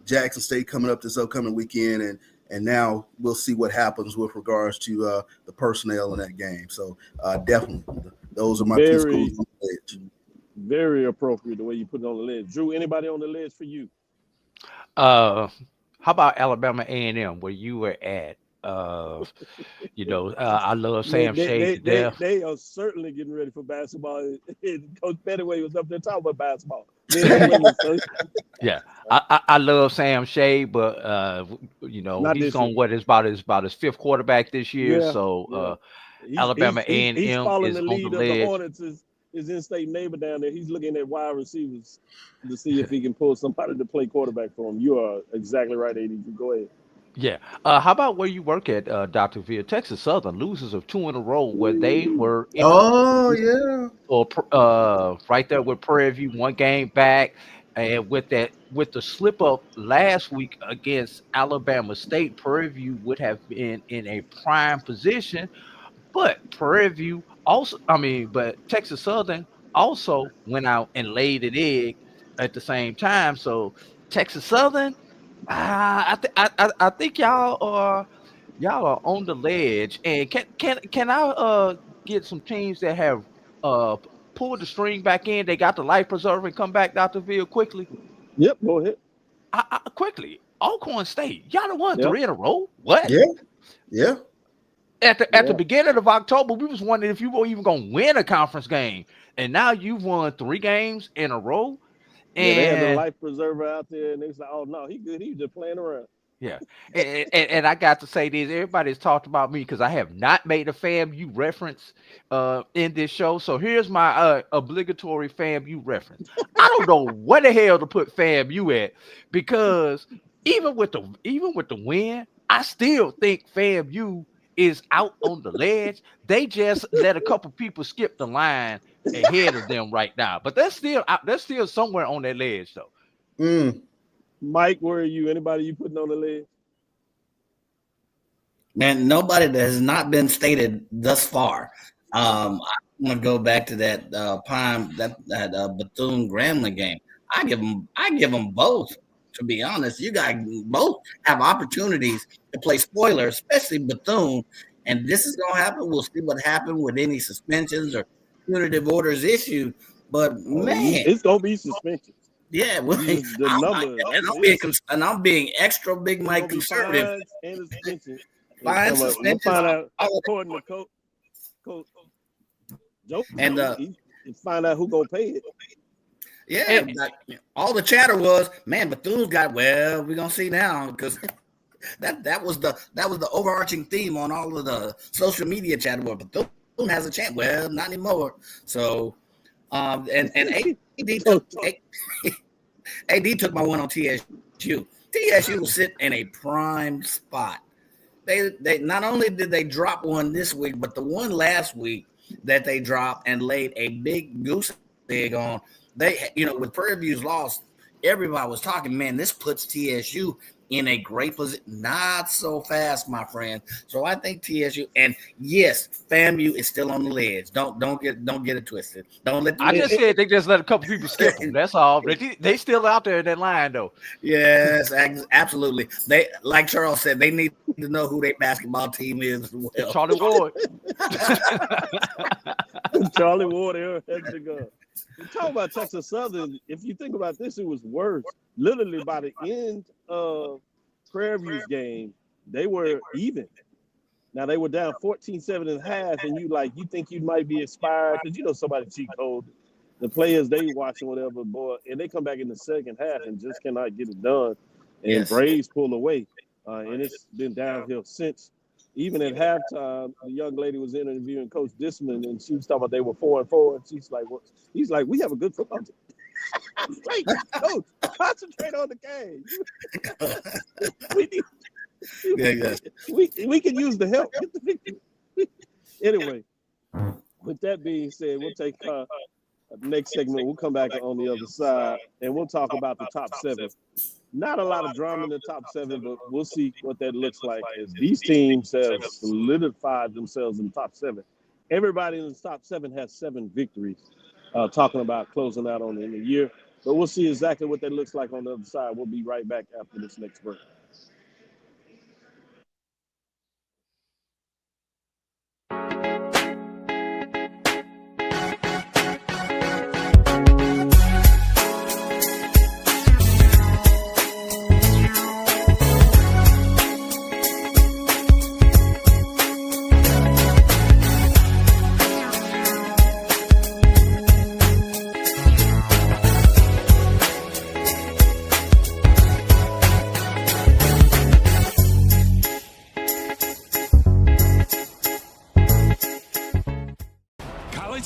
Jackson State coming up this upcoming weekend, and now we'll see what happens with regards to the personnel in that game. So definitely, those are my two schools on the ledge. Very appropriate the way you put it on the ledge. Drew, anybody on the ledge for you? How about Alabama A&M, where you were at? I love Sam Shade to death. They are certainly getting ready for basketball. Coach Pettaway was up there talking about basketball. Yeah, I love Sam Shade, but he's going what is about his fifth quarterback this year. Yeah, so Alabama A&M he's following is the on lead the of the ledge. Hornets. His in-state neighbor down there. He's looking at wide receivers to see if he can pull somebody to play quarterback for him. You are exactly right, AD. Go ahead. Yeah. How about where you work at, Dr. Veer? Texas Southern losers of 2 in a row where they were right there with Prairie View, 1 game back. And with the slip up last week against Alabama State, Prairie View would have been in a prime position. But but Texas Southern also went out and laid an egg at the same time. So Texas Southern, I think y'all are on the ledge. And can I get some teams that have pulled the string back in? They got the life preserver and come back, Dr. Ville, quickly. Yep, go ahead. Quickly, Alcorn State, y'all done won 3 in a row. What? Yeah. At the beginning of October, we was wondering if you were even going to win a conference game, and now you've won 3 games in a row. And they had the life preserver out there, and they was like, "Oh no, he good. He was just playing around." Yeah, and I got to say this: everybody's talked about me because I have not made a FAMU reference in this show. So here's my obligatory FAMU reference. I don't know what the hell to put FAMU at, because even with the win, I still think FAMU is out on the ledge. They just let a couple people skip the line ahead of them right now, but they're still somewhere on that ledge though. Mike, where are you? Anybody you putting on the ledge? Man, nobody that has not been stated thus far. I want to go back to that Bethune Grambling game. I give them both. To be honest, you guys both have opportunities to play spoiler, especially Bethune. And this is going to happen. We'll see what happens with any suspensions or punitive orders issued. But man, it's going to be suspensions. Yeah, well, I'm being extra big Mike conservative. And suspension. Fine suspension. We'll find out according to Coach Joe. And find out who's gonna pay it. Yeah, all the chatter was, man, Bethune's got. Well, we're gonna see now, because that was the overarching theme on all of the social media chatter. Where Bethune has a chance. Well, not anymore. So, and AD took my one on TSU. TSU was sitting in a prime spot. They not only did they drop one this week, but the one last week that they dropped and laid a big goose egg on. They, with Prairie View's loss, everybody was talking, man, this puts TSU in a great position. Not so fast, my friend. So I think TSU, and yes, FAMU is still on the ledge. Don't get it twisted. Don't let. I just said they just let a couple people skip them. That's all. They still out there in that line though. Yes, absolutely. They, like Charles said, they need to know who their basketball team is as well. Charlie Ward. Charlie Ward, extra gun. We're talking about Texas Southern. If you think about this, it was worse. Literally by the end of Prairie View's game, they were even. Now they were down 14-7 and a half, and you think you might be inspired because somebody cheat code. The players they watching whatever, boy, and they come back in the second half and just cannot get it done. And Braves pull away, and it's been downhill since. Even at halftime, the young lady was interviewing Coach Disman, and she was talking about they were 4-4, and she's like, "What?" He's like, "We have a good football team." Like, Coach, concentrate on the game. We can use the help. Anyway, with that being said, we'll take the next segment. We'll come back on the other side, and we'll talk about the top 7. Not a lot of drama in the top 7, but we'll see what that looks like as these teams have solidified themselves in the top 7. Everybody in the top 7 has 7 victories. talking about closing out on the end of the year. But we'll see exactly what that looks like on the other side. We'll be right back after this next break.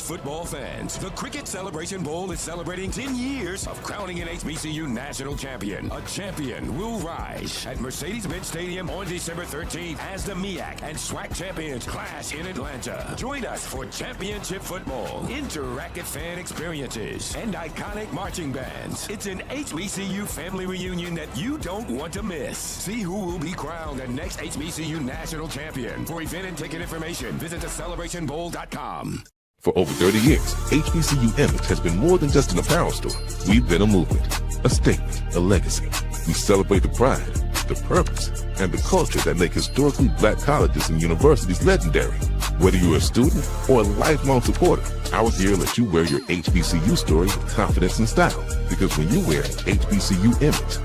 Football fans, the Cricket Celebration Bowl is celebrating 10 years of crowning an HBCU national champion. A champion will rise at Mercedes-Benz Stadium on December 13th as the MEAC and SWAC champions clash in Atlanta. Join us for championship football, interactive fan experiences, and iconic marching bands. It's an HBCU family reunion that you don't want to miss. See who will be crowned the next HBCU national champion. For event and ticket information, visit thecelebrationbowl.com. For over 30 years, HBCU Image has been more than just an apparel store. We've been a movement, a statement, a legacy. We celebrate the pride, the purpose, and the culture that make historically black colleges and universities legendary. Whether you're a student or a lifelong supporter, our gear lets you wear your HBCU story with confidence and style. Because when you wear HBCU Image,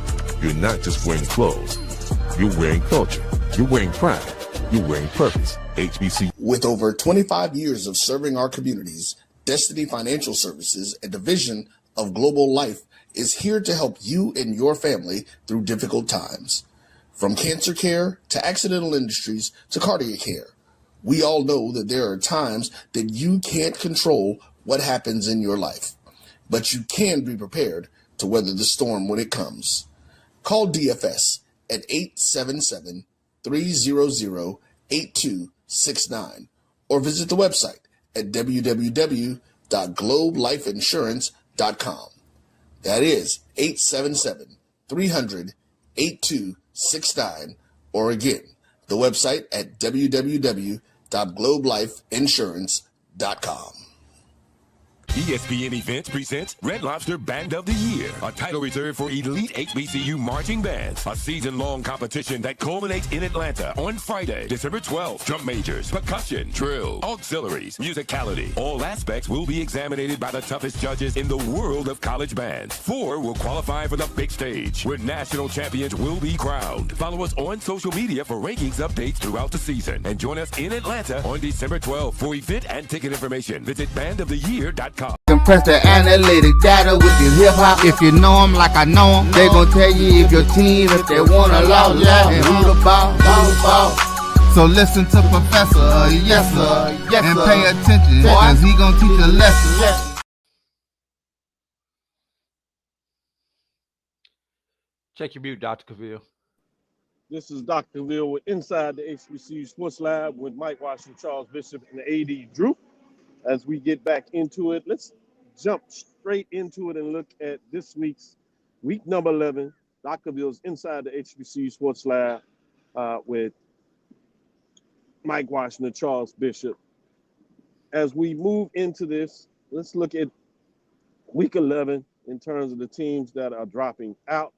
you're not just wearing clothes. You're wearing culture. You're wearing pride. You're wearing purpose. HBCU. With over 25 years of serving our communities, Destiny Financial Services, a division of Global Life, is here to help you and your family through difficult times. From cancer care to accidental industries to cardiac care, we all know that there are times that you can't control what happens in your life, but you can be prepared to weather the storm when it comes. Call DFS at 877-300-8269 or visit the website at www.globelifeinsurance.com. That is 877-300-8269, or again, the website at www.globelifeinsurance.com. ESPN Events presents Red Lobster Band of the Year, a title reserved for elite HBCU marching bands. A season-long competition that culminates in Atlanta on Friday, December 12th. Drum majors, percussion, drill, auxiliaries, musicality. All aspects will be examined by the toughest judges in the world of college bands. 4 will qualify for the big stage, where national champions will be crowned. Follow us on social media for rankings updates throughout the season. And join us in Atlanta on December 12th. For event and ticket information, visit bandoftheyear.com. Compress the analytic data with your hip hop. If you know them like I know them, they gon' tell you if your team, if they wanna lose, and who the ball. So listen to Professor, yes sir, and pay attention, cause he gon' teach a lesson. Check your mute, Dr. Cavil. This is Dr. Cavil with Inside the HBCU Sports Lab with Mike Washington, Charles Bishop, and the AD Drew. As we get back into it, let's jump straight into it and look at this week's week number 11, Dr. Cavill's Inside the HBCU Sports Lab with Mike Washington, Charles Bishop. As we move into this, let's look at week 11 in terms of the teams that are dropping out.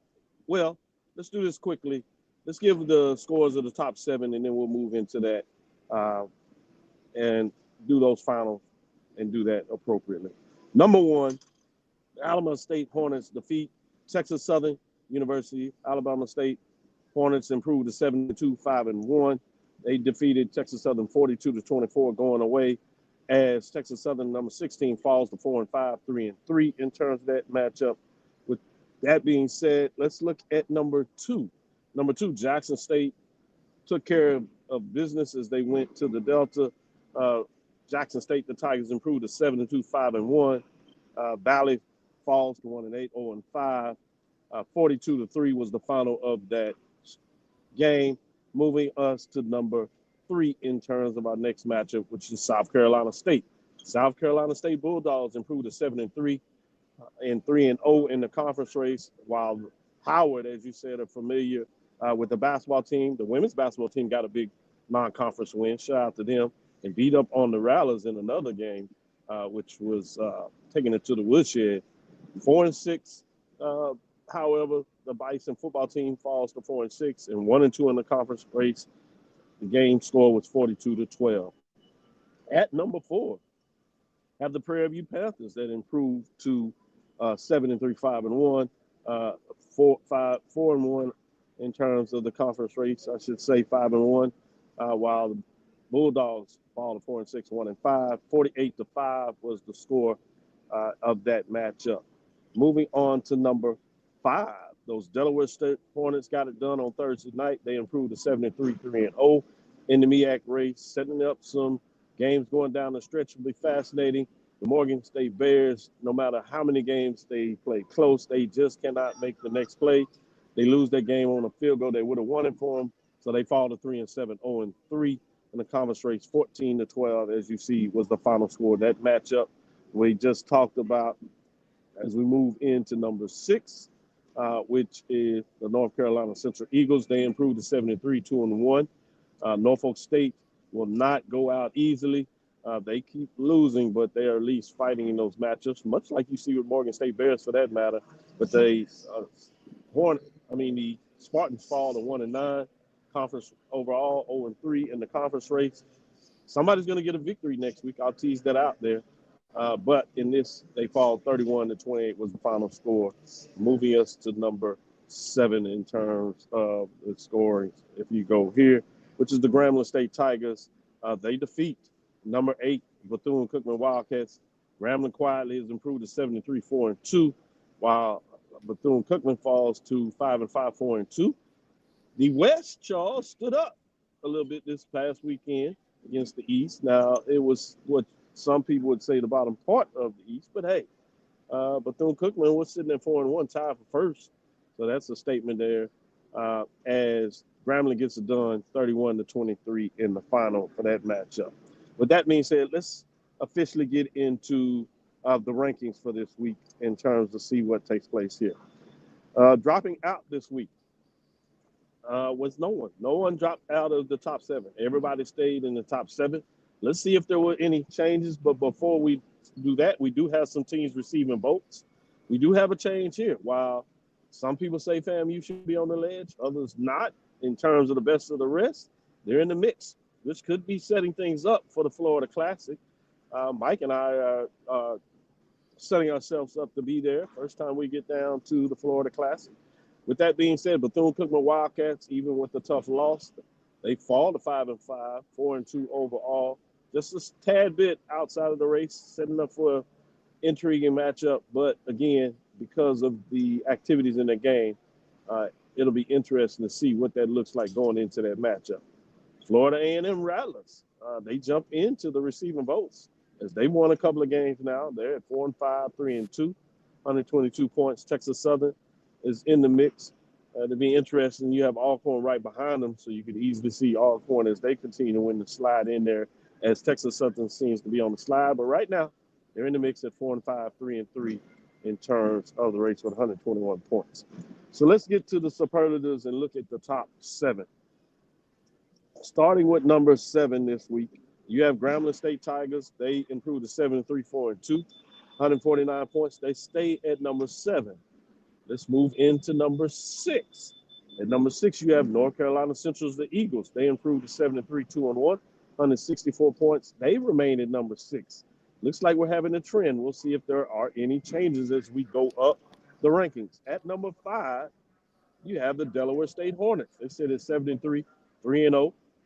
Well, let's do this quickly. Let's give the scores of the top 7, and then we'll move into that and do those finals and do that appropriately. Number 1, the Alabama State Hornets defeat Texas Southern University. Alabama State Hornets improved to 7-2, 5-1. They defeated Texas Southern 42-24 going away, as Texas Southern number 16 falls to 4-5, 3-3 in terms of that matchup. With that being said, let's look at number 2. Number 2, Jackson State took care of business as they went to the Delta. Jackson State, the Tigers improved to 7-2, 5-1. Valley falls to 1-8, 0-5. 42-3 was the final of that game, moving us to number 3 in terms of our next matchup, which is South Carolina State. South Carolina State Bulldogs improved to 7-3 and 3-0 in the conference race, while Howard, as you said, are familiar with the basketball team. The women's basketball team got a big non-conference win. Shout out to them. And beat up on the Rattlers in another game, which was taking it to the woodshed. 4-6. However, the Bison football team falls to 4-6 and 1-2 in the conference race. The game score was 42-12. At number 4, have the Prairie View Panthers that improved to 7-3, 5-1, 4-1 in terms of the conference race. I should say 5-1, while the Bulldogs fall to 4-6, 1-5. 48-5 was the score of that matchup. Moving on to number 5, those Delaware State Hornets got it done on Thursday night. They improved to 7-3, 3-0 in the MEAC race, setting up some games going down the stretch will be fascinating. The Morgan State Bears, no matter how many games they play close, they just cannot make the next play. They lose that game on a field goal. They would have won it for them, so they fall to 3-7, 0-3 in the conference race. 14-12, as you see, was the final score. That matchup we just talked about as we move into number 6, which is the North Carolina Central Eagles. They improved to 7-3, 2-1. Norfolk State will not go out easily. They keep losing, but they are at least fighting in those matchups, much like you see with Morgan State Bears for that matter. But the Spartans fall to 1-9. Conference overall 0-3 in the conference race. Somebody's going to get a victory next week. I'll tease that out there. But in this, they fall 31-28 was the final score, moving us to number 7 in terms of the scoring. If you go here, which is the Grambling State Tigers, they defeat number 8 Bethune-Cookman Wildcats. Grambling quietly has improved to 7-3, 4-2, while Bethune-Cookman falls to 5-5, 4-2. The West, Charles, stood up a little bit this past weekend against the East. Now, it was what some people would say the bottom part of the East, but hey, Bethune-Cookman was sitting at 4-1, tied for first. So that's a statement there as Grambling gets it done 31-23 in the final for that matchup. With that being said, let's officially get into the rankings for this week in terms of see what takes place here. Dropping out this week was no one. No one dropped out of the top 7. Everybody stayed in the top 7. Let's see if there were any changes. But before we do that, we do have some teams receiving votes. We do have a change here. While some people say FAMU should be on the ledge, others not in terms of the best of the rest, they're in the mix, which could be setting things up for the Florida Classic. Mike and I are setting ourselves up to be there. First time we get down to the Florida Classic. With that being said, Bethune-Cookman Wildcats, even with the tough loss, they fall to 5-5, 4-2 overall. Just a tad bit outside of the race, setting up for an intriguing matchup. But again, because of the activities in the game, it'll be interesting to see what that looks like going into that matchup. Florida A&M Rattlers, they jump into the receiving votes as they won a couple of games now. They're at 4-5, 3-2, 122 points. Texas Southern is in the mix. To be interesting, you have Alcorn right behind them, so you could easily see Alcorn as they continue to win the slide in there, as Texas Southern seems to be on the slide. But right now, they're in the mix at 4-5, 3-3 in terms of the race with 121 points. So let's get to the superlatives and look at the top 7. Starting with number 7 this week, you have Grambling State Tigers. They improved to 7-3, 4-2, 149 points. They stay at number 7. Let's move into number 6. At number 6, you have North Carolina Central's the Eagles. They improved to 7-3, 2-1, 164 points. They remain at number 6. Looks like we're having a trend. We'll see if there are any changes as we go up the rankings. At number 5, you have the Delaware State Hornets. They sit at 7-3, 3-0,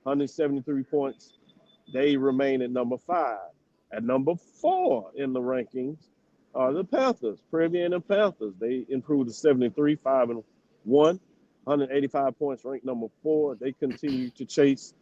173 points. They remain at number 5. At number 4 in the rankings are the Panthers, Prairie View and the Panthers. They improved to 73, 5-1, 185 points, ranked number 4. They continue to chase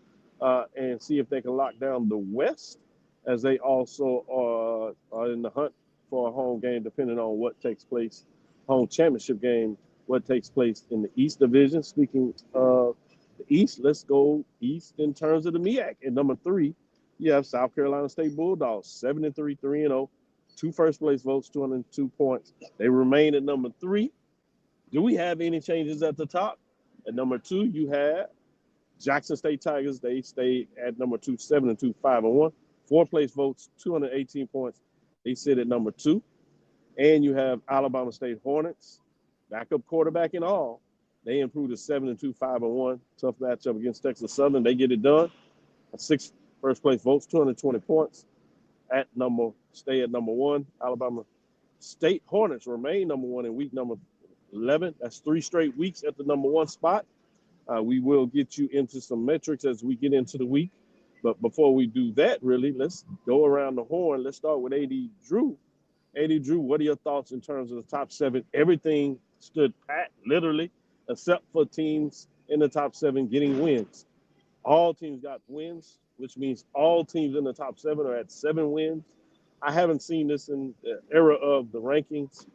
and see if they can lock down the West, as they also are in the hunt for a home game, depending on what takes place, home championship game, what takes place in the East Division. Speaking of the East, let's go East in terms of the MEAC. At number 3, you have South Carolina State Bulldogs, 7-3, 3-0, 2 first-place votes, 202 points. They remain at number 3. Do we have any changes at the top? At number 2, you have Jackson State Tigers. They stay at number 2, 7-2, 5-1, 4-place votes, 218 points. They sit at number 2. And you have Alabama State Hornets, backup quarterback and all. They improved to 7-2, 5-1. Tough matchup against Texas Southern. They get it done. Six first place votes, 220 points. Stay at number one. Alabama State Hornets remain number one in week number 11. That's 3 straight weeks at the number one spot. We will get you into some metrics as we get into the week. But before we do that, really, let's go around the horn. Let's start with AD Drew. AD Drew, what are your thoughts in terms of the top 7? Everything stood pat, literally, except for teams in the top 7 getting wins. All teams got wins, which means all teams in the top 7 are at 7 wins. I haven't seen this in the era of the rankings.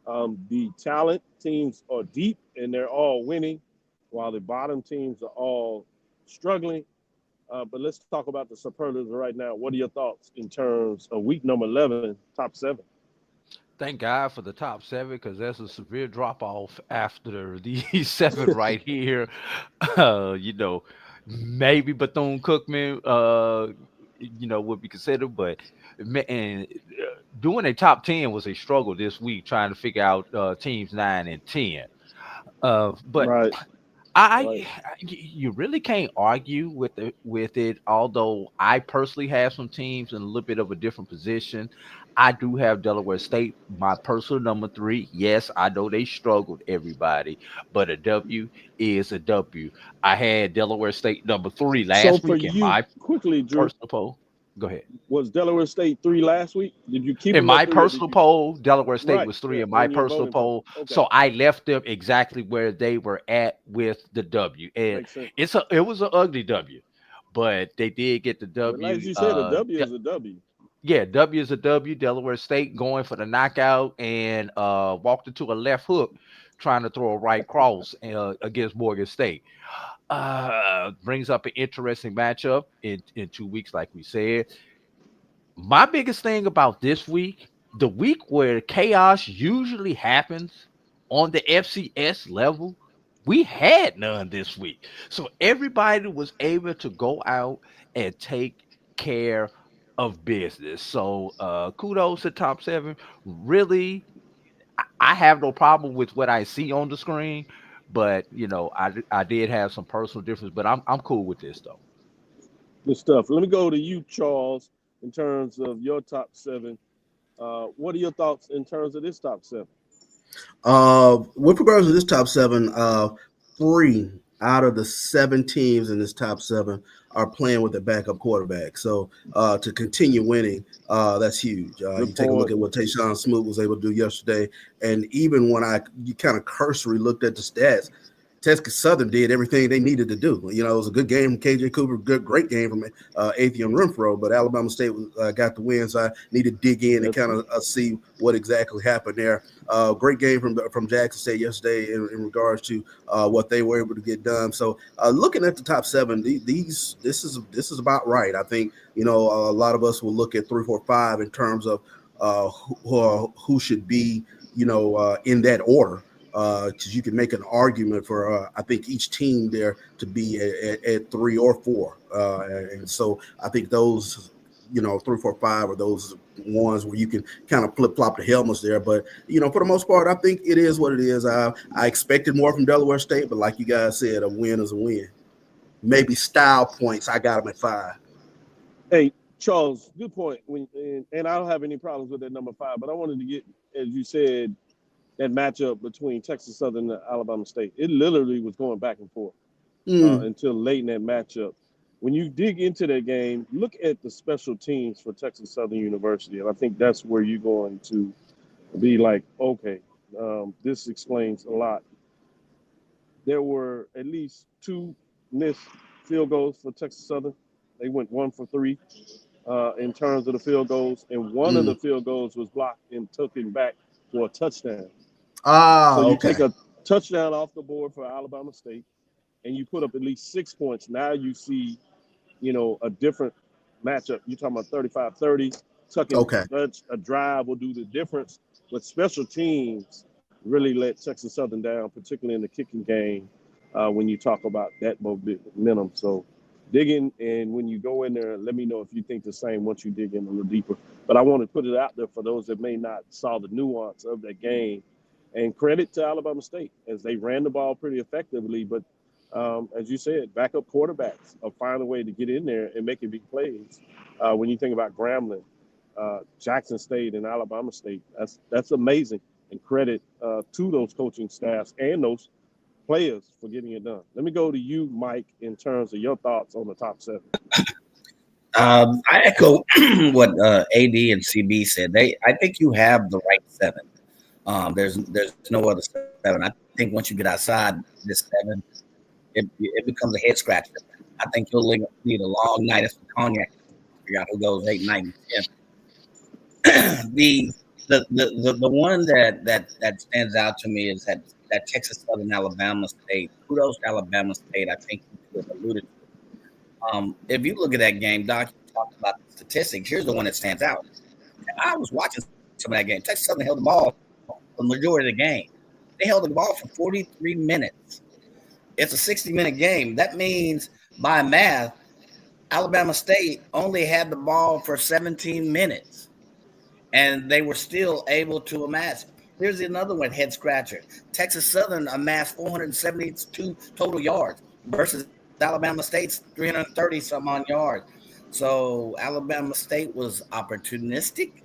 The talent teams are deep, and they're all winning, while the bottom teams are all struggling. But let's talk about the superlatives right now. What are your thoughts in terms of week number 11, top 7? Thank God for the top 7 because there's a severe drop off after these 7 right here. You know, maybe Bethune Cookman, would be considered, but man, doing a top 10 was a struggle this week trying to figure out teams 9 and 10. But Right. you really can't argue with it. Although I personally have some teams in a little bit of a different position. I do have Delaware State, my personal number 3. Yes, I know they struggled, everybody, but a W is a W. I had Delaware State number 3 So last for week in you, my quickly, Drew, personal poll. Go ahead. was Delaware State 3 last week? Did you keep In them at my 3 or did personal you? poll, Delaware State Right. was 3 Yeah, in my in your personal voting poll. poll. Okay. So I left them exactly where they were at with the W. And Makes sense. it was an ugly W, but they did get the But like W. you said, a W is a W. Yeah, W is a W. Delaware State going for the knockout and walked into a left hook trying to throw a right cross against Morgan State. Brings up an interesting matchup in 2 weeks, like we said. My biggest thing about this week, the week where chaos usually happens on the FCS level, we had none this week. So everybody was able to go out and take care of business. So kudos to top 7. Really, I have no problem with what I see on the screen, but I did have some personal difference, but I'm cool with this though. Good stuff. Let me go to you, Charles, in terms of your top 7. What are your thoughts in terms of this top 7? With regards to this top 7, 3 out of the 7 teams in this top 7 are playing with a backup quarterback. So to continue winning, that's huge. You take a look at what Tayshawn Smoot was able to do yesterday, and even when you kind of cursory looked at the stats, Texas Southern did everything they needed to do. It was a good game from KJ Cooper, great game from Atheon Renfro, but Alabama State got the win, so I need to dig in and kind of see what exactly happened there. Great game from Jackson State yesterday in regards to what they were able to get done. So looking at the top 7, this is about right. I think a lot of us will look at 3, 4, 5 in terms of who should be in that order. Because you can make an argument for I think each team there to be at 3 or 4, and so I think those 3, 4, 5 are those ones where you can kind of flip flop the helmets there. But for the most part, I think it is what it is. I expected more from Delaware State, but like you guys said, a win is a win. Maybe style points, I got them at 5. Hey, Charles, good point. And I don't have any problems with that number 5, but I wanted to get, as you said, that matchup between Texas Southern and Alabama State. It literally was going back and forth until late in that matchup. When you dig into that game, look at the special teams for Texas Southern University, and I think that's where you're going to be like, okay, this explains a lot. There were at least 2 missed field goals for Texas Southern. They went 1 for 3 in terms of the field goals, and one of the field goals was blocked and took him back for a touchdown. So you take a touchdown off the board for Alabama State, and you put up at least 6 points. Now you see, a different matchup. You're talking about 35-30. A drive will do the difference. But special teams really let Texas Southern down, particularly in the kicking game when you talk about that momentum. So dig in, and when you go in there, let me know if you think the same once you dig in a little deeper. But I want to put it out there for those that may not saw the nuance of that game. And credit to Alabama State, as they ran the ball pretty effectively. But as you said, backup quarterbacks are finding a way to get in there and making big plays. When you think about Grambling, Jackson State, and Alabama State, that's amazing. And credit to those coaching staffs and those players for getting it done. Let me go to you, Mike, in terms of your thoughts on the top 7. I echo what AD and CB said. I think you have the right 7. There's no other 7. I think once you get outside this 7, it becomes a head scratcher. I think you'll need a long night of some cognac to figure out who goes 8, 9, and 10. The one that stands out to me is that Texas Southern Alabama State. Kudos to Alabama State. I think you alluded to. If you look at that game, Doc, you talked about the statistics. Here's the one that stands out. I was watching some of that game. Texas Southern held the ball the majority of the game. They held the ball for 43 minutes. It's a 60-minute game. That means, by math, Alabama State only had the ball for 17 minutes, and they were still able to amass. Here's another one, head scratcher. Texas Southern amassed 472 total yards versus Alabama State's 330-some-odd yards. So Alabama State was opportunistic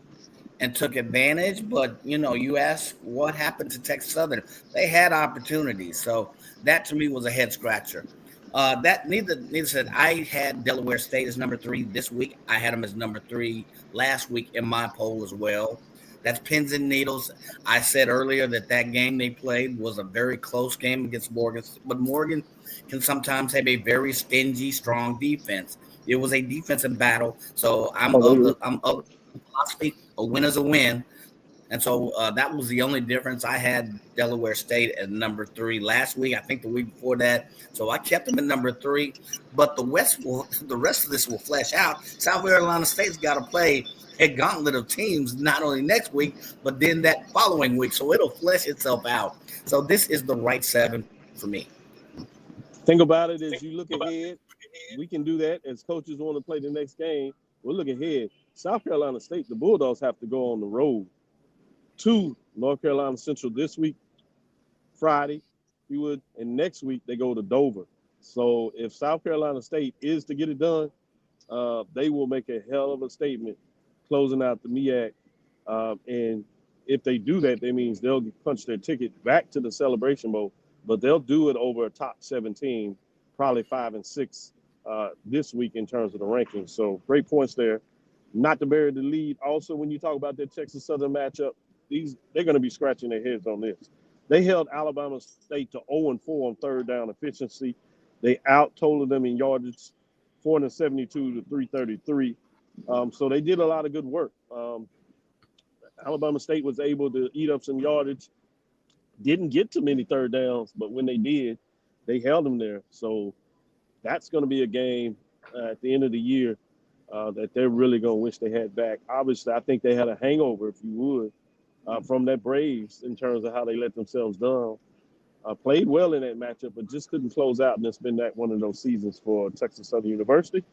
and took advantage, but you ask what happened to Texas Southern. They had opportunities, so that to me was a head scratcher. That neither said I had Delaware State as number 3 this week. I had them as number 3 last week in my poll as well. That's pins and needles. I said earlier that game they played was a very close game against Morgan, but Morgan can sometimes have a very stingy, strong defense. It was a defensive battle, so I'm of the philosophy, a win is a win. And so that was the only difference. I had Delaware State at number 3 last week. I think the week before that. So I kept them at number 3. But the rest of this will flesh out. South Carolina State's got to play a gauntlet of teams not only next week, but then that following week. So it'll flesh itself out. So this is the right 7 for me. Think about it as you look ahead. We can do that as coaches want to play the next game. We'll look ahead. South Carolina State, the Bulldogs have to go on the road to North Carolina Central this week, Friday, and next week they go to Dover. So if South Carolina State is to get it done, they will make a hell of a statement closing out the MEAC. And if they do that, that means they'll punch their ticket back to the Celebration Bowl, but they'll do it over a top 17, probably 5 and 6 this week in terms of the rankings. So great points there. Not to bury the lead. Also, when you talk about that Texas Southern matchup, they're going to be scratching their heads on this. They held Alabama State to 0-4 on third down efficiency. They out-totaled them in yardage, 472 to 333. So they did a lot of good work. Alabama State was able to eat up some yardage. Didn't get too many third downs, but when they did, they held them there. So that's going to be a game at the end of the year that they're really going to wish they had back. Obviously, I think they had a hangover, if you would, from that Braves in terms of how they let themselves down. Played well in that matchup, but just couldn't close out, and it's been one of those seasons for Texas Southern University.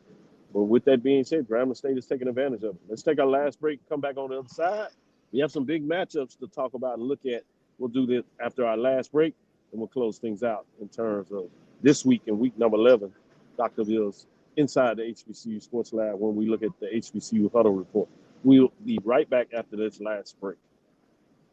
But with that being said, Grambling State is taking advantage of it. Let's take our last break, come back on the other side. We have some big matchups to talk about and look at. We'll do this after our last break, and we'll close things out in terms of this week in week number 11, Dr. Ville's Inside the HBCU Sports Lab when we look at the HBCU Huddle Report. We'll be right back after this last break.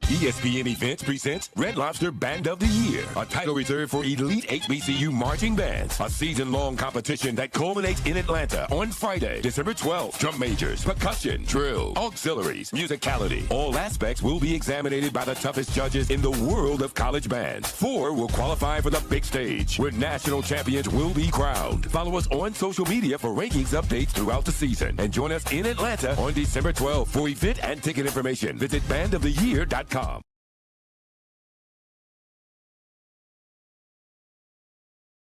ESPN Events presents Red Lobster Band of the Year, a title reserved for elite HBCU marching bands. A season-long competition that culminates in Atlanta on Friday, December 12th. Drum majors, percussion, drill, auxiliaries, musicality. All aspects will be examined by the toughest judges in the world of college bands. 4 will qualify for the big stage, where national champions will be crowned. Follow us on social media for rankings updates throughout the season. And join us in Atlanta on December 12th. For event and ticket information, visit bandoftheyear.com.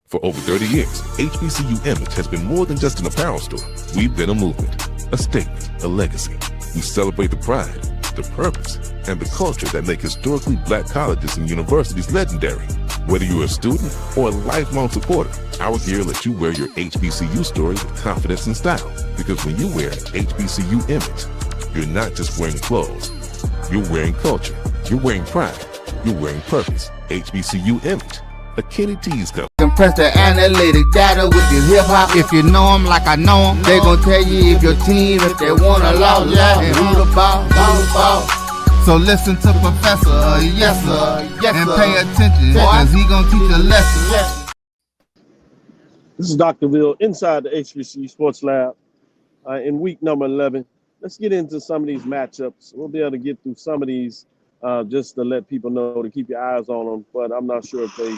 For over 30 years, HBCU Image has been more than just an apparel store. We've been a movement, a statement, a legacy. We celebrate the pride, the purpose, and the culture that make historically black colleges and universities legendary. Whether you're a student or a lifelong supporter, our gear lets you wear your HBCU story with confidence and style. Because when you wear an HBCU image, you're not just wearing clothes. You're wearing culture. You're wearing pride. You're wearing purpose. HBCU image. A Kenny T's company. Compress the analytic data with your hip hop. If you know them like I know them, they gon' tell you if your team, if they wanna lose, and who the ball. So listen to Professor, yes sir, and pay attention, cause he gon' teach a lesson. This is Dr. Ville inside the HBCU Sports Lab in week number 11. Let's get into some of these matchups. We'll be able to get through some of these just to let people know to keep your eyes on them, but I'm not sure if they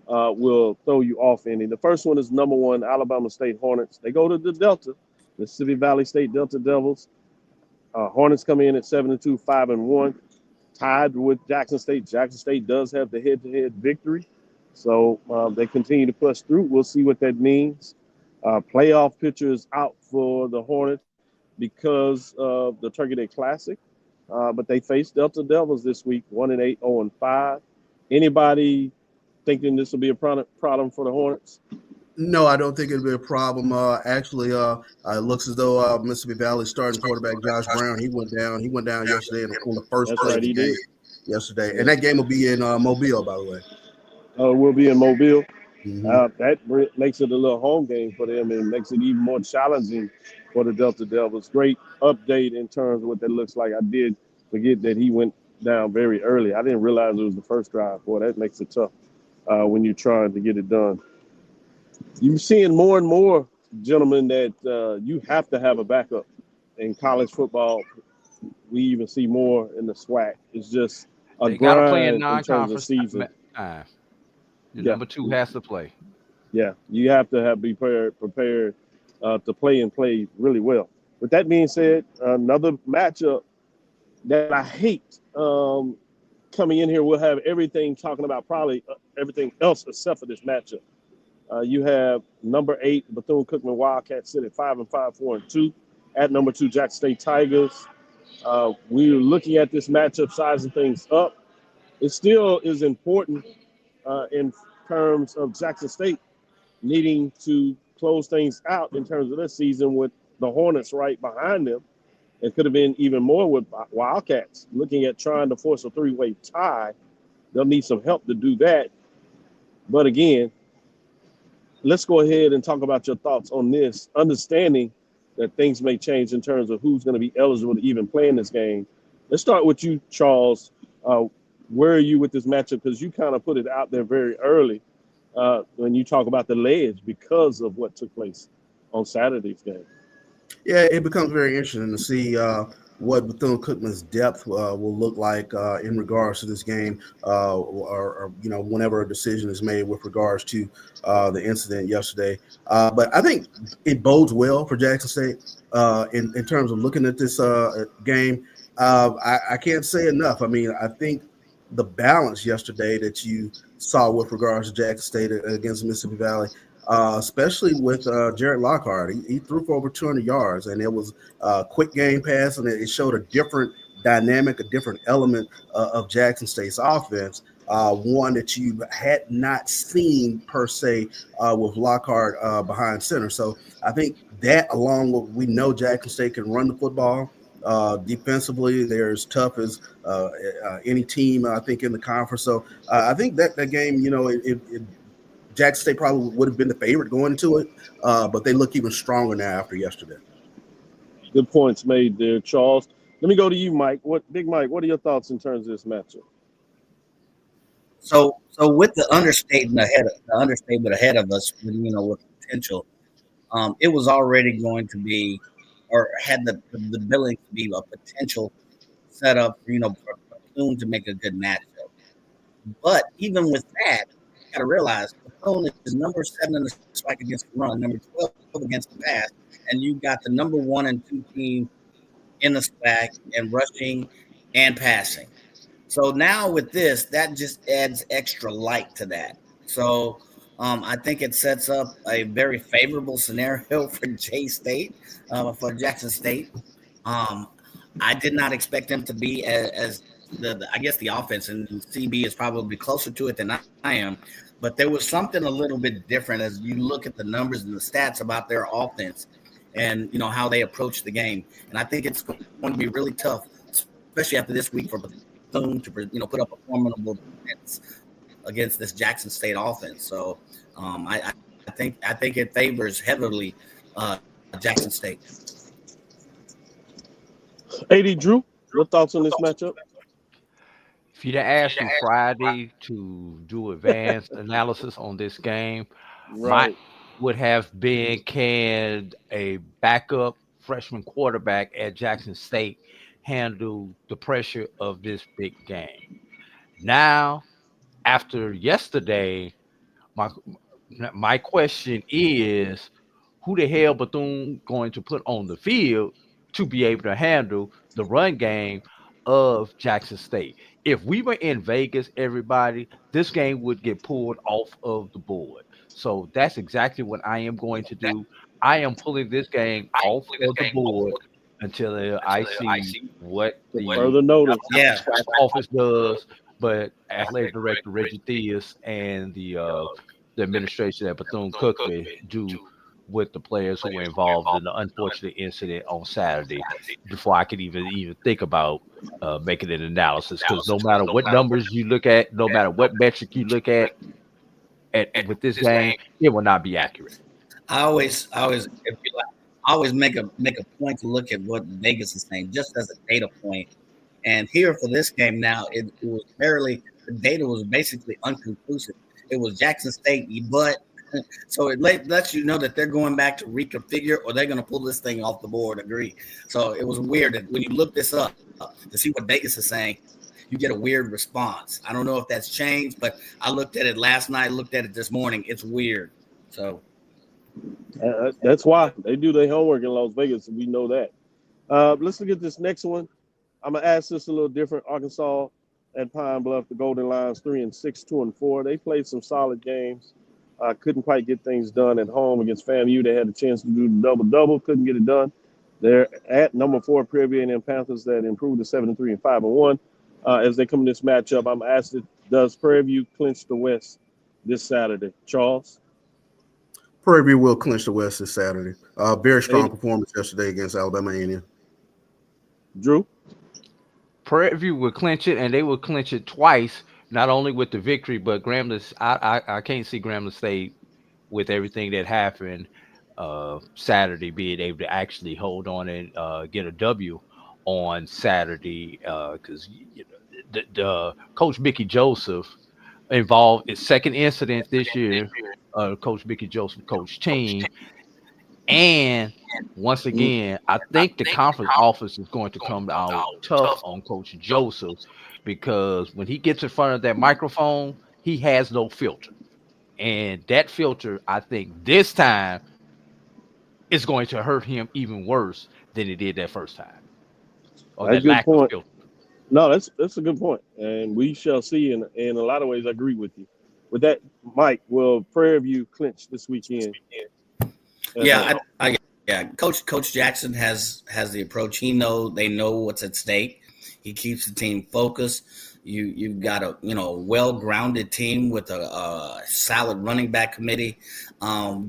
will throw you off any. The first one is number 1, Alabama State Hornets. They go to the Delta, Mississippi Valley State Delta Devils. Hornets come in at 7-2, 5-1, tied with Jackson State. Jackson State does have the head-to-head victory, so they continue to push through. We'll see what that means. Playoff picture is out for the Hornets because of the Turkey Day Classic, but they face Delta Devils this week, 1-8, 0-5. Anybody thinking this will be a problem for the Hornets? No, I don't think it'll be a problem. Actually, it looks as though Mississippi Valley starting quarterback Josh Brown, he went down yesterday on the first play of the game yesterday. And that game will be in Mobile, by the way. We'll be in Mobile. Mm-hmm. That makes it a little home game for them and makes it even more challenging for the Delta Devils. Great update in terms of what that looks like. I did forget that he went down very early. I didn't realize it was the first drive. Boy, that makes it tough when you're trying to get it done. You're seeing more and more, gentlemen, that you have to have a backup in college football. We even see more in the SWAC. It's just a gotta play in grind in terms of non-conference season. Number 2 has to play. Yeah, you have to be prepared to play and play really well. With that being said, another matchup that I hate coming in here, we'll have everything talking about probably everything else except for this matchup. You have number 8, Bethune-Cookman Wildcats sit at 5-5, 4-2. At number 2, Jackson State Tigers. We're looking at this matchup, sizing things up. It still is important in terms of Jackson State needing to close things out in terms of this season with the Hornets right behind them. It could have been even more with Wildcats looking at trying to force a 3-way tie. They'll need some help to do that. But again, let's go ahead and talk about your thoughts on this, understanding that things may change in terms of who's going to be eligible to even play in this game. Let's start with you, Charles. Where are you with this matchup? Because you kind of put it out there very early when you talk about the ledge because of what took place on Saturday's game. Yeah, it becomes very interesting to see what Bethune-Cookman's depth will look like in regards to this game, or whenever a decision is made with regards to the incident yesterday. But I think it bodes well for Jackson State in terms of looking at this game. I can't say enough. I mean, I think the balance yesterday that you saw with regards to Jackson State against Mississippi Valley, especially with Jared Lockhart. He threw for over 200 yards, and it was a quick game pass, and it showed a different dynamic, a different element of Jackson State's offense, one that you had not seen per se with Lockhart behind center. So I think that, along with, we know Jackson State can run the football. Defensively, they're as tough as any team, I think, in the conference. So I think that game, Jackson State probably would have been the favorite going into it, but they look even stronger now after yesterday. Good points made there, Charles. Let me go to you, Mike. Big Mike, what are your thoughts in terms of this matchup? So with the understatement ahead of us, with potential, it was already going to be, or had the ability to be a potential setup, for Bethune to make a good matchup. But even with that, you got to realize Bethune is number 7 in the SWAC against the run, number 12 against the pass, and you got the number 1 and 2 team in the SWAC and rushing and passing. So now with this, that just adds extra light to that. So I think it sets up a very favorable scenario for for Jackson State. I did not expect them to be as I guess the offense, and CB is probably closer to it than I am. But there was something a little bit different as you look at the numbers and the stats about their offense, and how they approach the game. And I think it's going to be really tough, especially after this week, for Bethune to put up a formidable defense against this Jackson State offense. So I think it favors heavily Jackson State. AD Drew, your thoughts on this matchup? If you'd have asked me Friday to do advanced analysis on this game, my Right. would have been, can a backup freshman quarterback at Jackson State handle the pressure of this big game? Now, after yesterday, my my question is, who the hell Bethune going to put on the field to be able to handle the run game of Jackson State? If we were in Vegas, everybody, this game would get pulled off of the board. So that's exactly what I am going to do. I am pulling this game off of the board until I see what the Further notice. Yeah, track office does. But athletic director Reggie Theus and the administration at Bethune Cookman do with the players who were involved in the unfortunate incident on Saturday before I could even think about making an analysis. Because no matter what numbers you look at, no matter what metric you look at with this game, it will not be accurate. if you like, I always make a point to look at what Vegas is saying, just as a data point. And here for this game now, it was barely, the data was basically unconclusive. It was Jackson State, but so it lets you know that they're going back to reconfigure, or they're going to pull this thing off the board. Agree. So it was weird that when you look this up to see what Vegas is saying, you get a weird response. I don't know if that's changed, but I looked at it last night, looked at it this morning. It's weird. So That's why they do their homework in Las Vegas. We know that. Let's look at this next one. I'm gonna ask this a little different. Arkansas and Pine Bluff, the Golden Lions, 3-6, 2-4. They played some solid games. Couldn't quite get things done at home against FAMU. They had a chance to do the double-double, couldn't get it done. They're at number 4 Prairie A&M Panthers that improved to 7-3 and 5-1. As they come in this matchup, I'm asked, does Prairie View clinch the West this Saturday? Charles? Prairie View will clinch the West this Saturday. Very strong performance yesterday against Alabama A&M. Drew? Prairie View will clinch it, and they will clinch it twice, not only with the victory, but Grambling. I can't see Grambling State with everything that happened Saturday being able to actually hold on and get a W on Saturday because the Coach Mickey Joseph involved his second incident this year. Coach Mickey Joseph, Coach team. And once again, I think the conference office is going to come out tough on Coach Joseph because when he gets in front of that microphone, he has no filter. And that filter, I think this time is going to hurt him even worse than it did that first time. Or That's that lack of filter. No, that's a good point. And we shall see. In a lot of ways, I agree with you. With that, Mike, will Prairie View clinch this weekend? Yeah, Coach Jackson has the approach. They know what's at stake. He keeps the team focused. You've got a well-grounded team with a solid running back committee.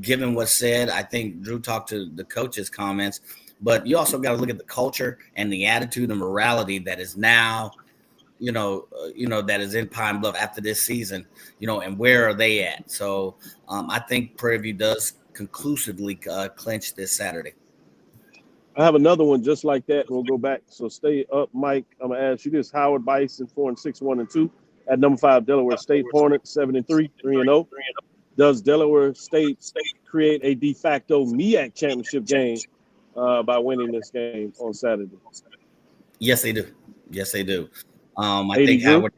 Given what's said, I think Drew talked to the coach's comments, but you also got to look at the culture and the attitude and morality that is now, that is in Pine Bluff after this season, and where are they at? So I think Prairie View does conclusively clinch this Saturday. I have another one just like that. We'll go back. So stay up, Mike. I'm gonna ask you this: Howard Bison 4-6, 1-2. At number 5, Delaware State Hornets 7-3, 3-0. Does Delaware State create a de facto MEAC championship game by winning this game on Saturday? Yes, they do. I think Drew? Howard.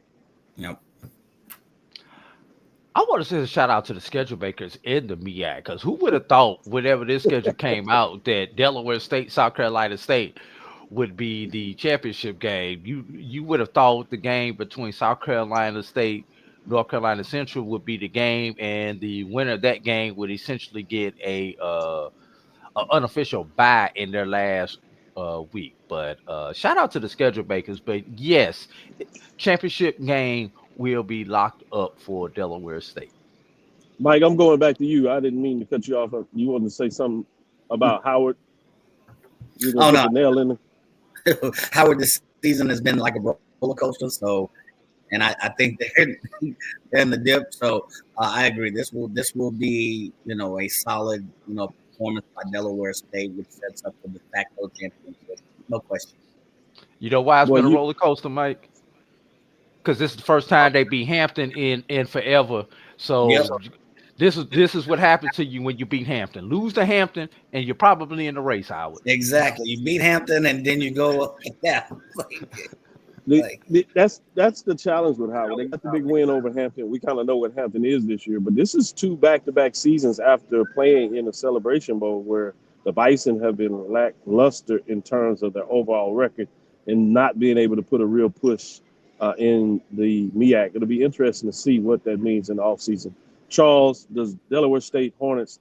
I want to send a shout out to the schedule makers in the MEAC because who would have thought whenever this schedule came out that Delaware State, South Carolina State would be the championship game. You would have thought the game between South Carolina State, North Carolina Central would be the game, and the winner of that game would essentially get a unofficial bye in their last week. But shout out to the schedule makers. But yes, championship game will be locked up for Delaware State. Mike, I'm going back to you. I didn't mean to cut you off. You wanted to say something about Howard. You're gonna Oh put no, the nail in it. Howard, this season has been like a roller coaster. So, and I think they're in the dip. So I agree. This will be a solid performance by Delaware State, which sets up the de facto championship. No question. You know why it's Well, been a you roller coaster, Mike? Because this is the first time they beat Hampton in forever. Yep. So this is what happens to you when you beat Hampton. Lose to Hampton, and you're probably in the race, Howard. Exactly. You beat Hampton, and then you go up like that. that's the challenge with Howard. They got the big win over Hampton. We kind of know what Hampton is this year, but this is two back-to-back seasons after playing in the Celebration Bowl where the Bison have been lackluster in terms of their overall record and not being able to put a real push in the MEAC. It'll be interesting to see what that means in the offseason. Charles, does Delaware State Hornets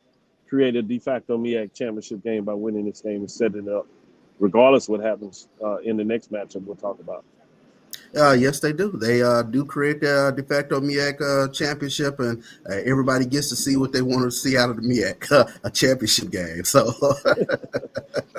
create a de facto MEAC championship game by winning this game and setting it up, regardless of what happens in the next matchup we'll talk about? Yes, they do. They do create the de facto MEAC championship, and everybody gets to see what they want to see out of the MEAC, a championship game. So,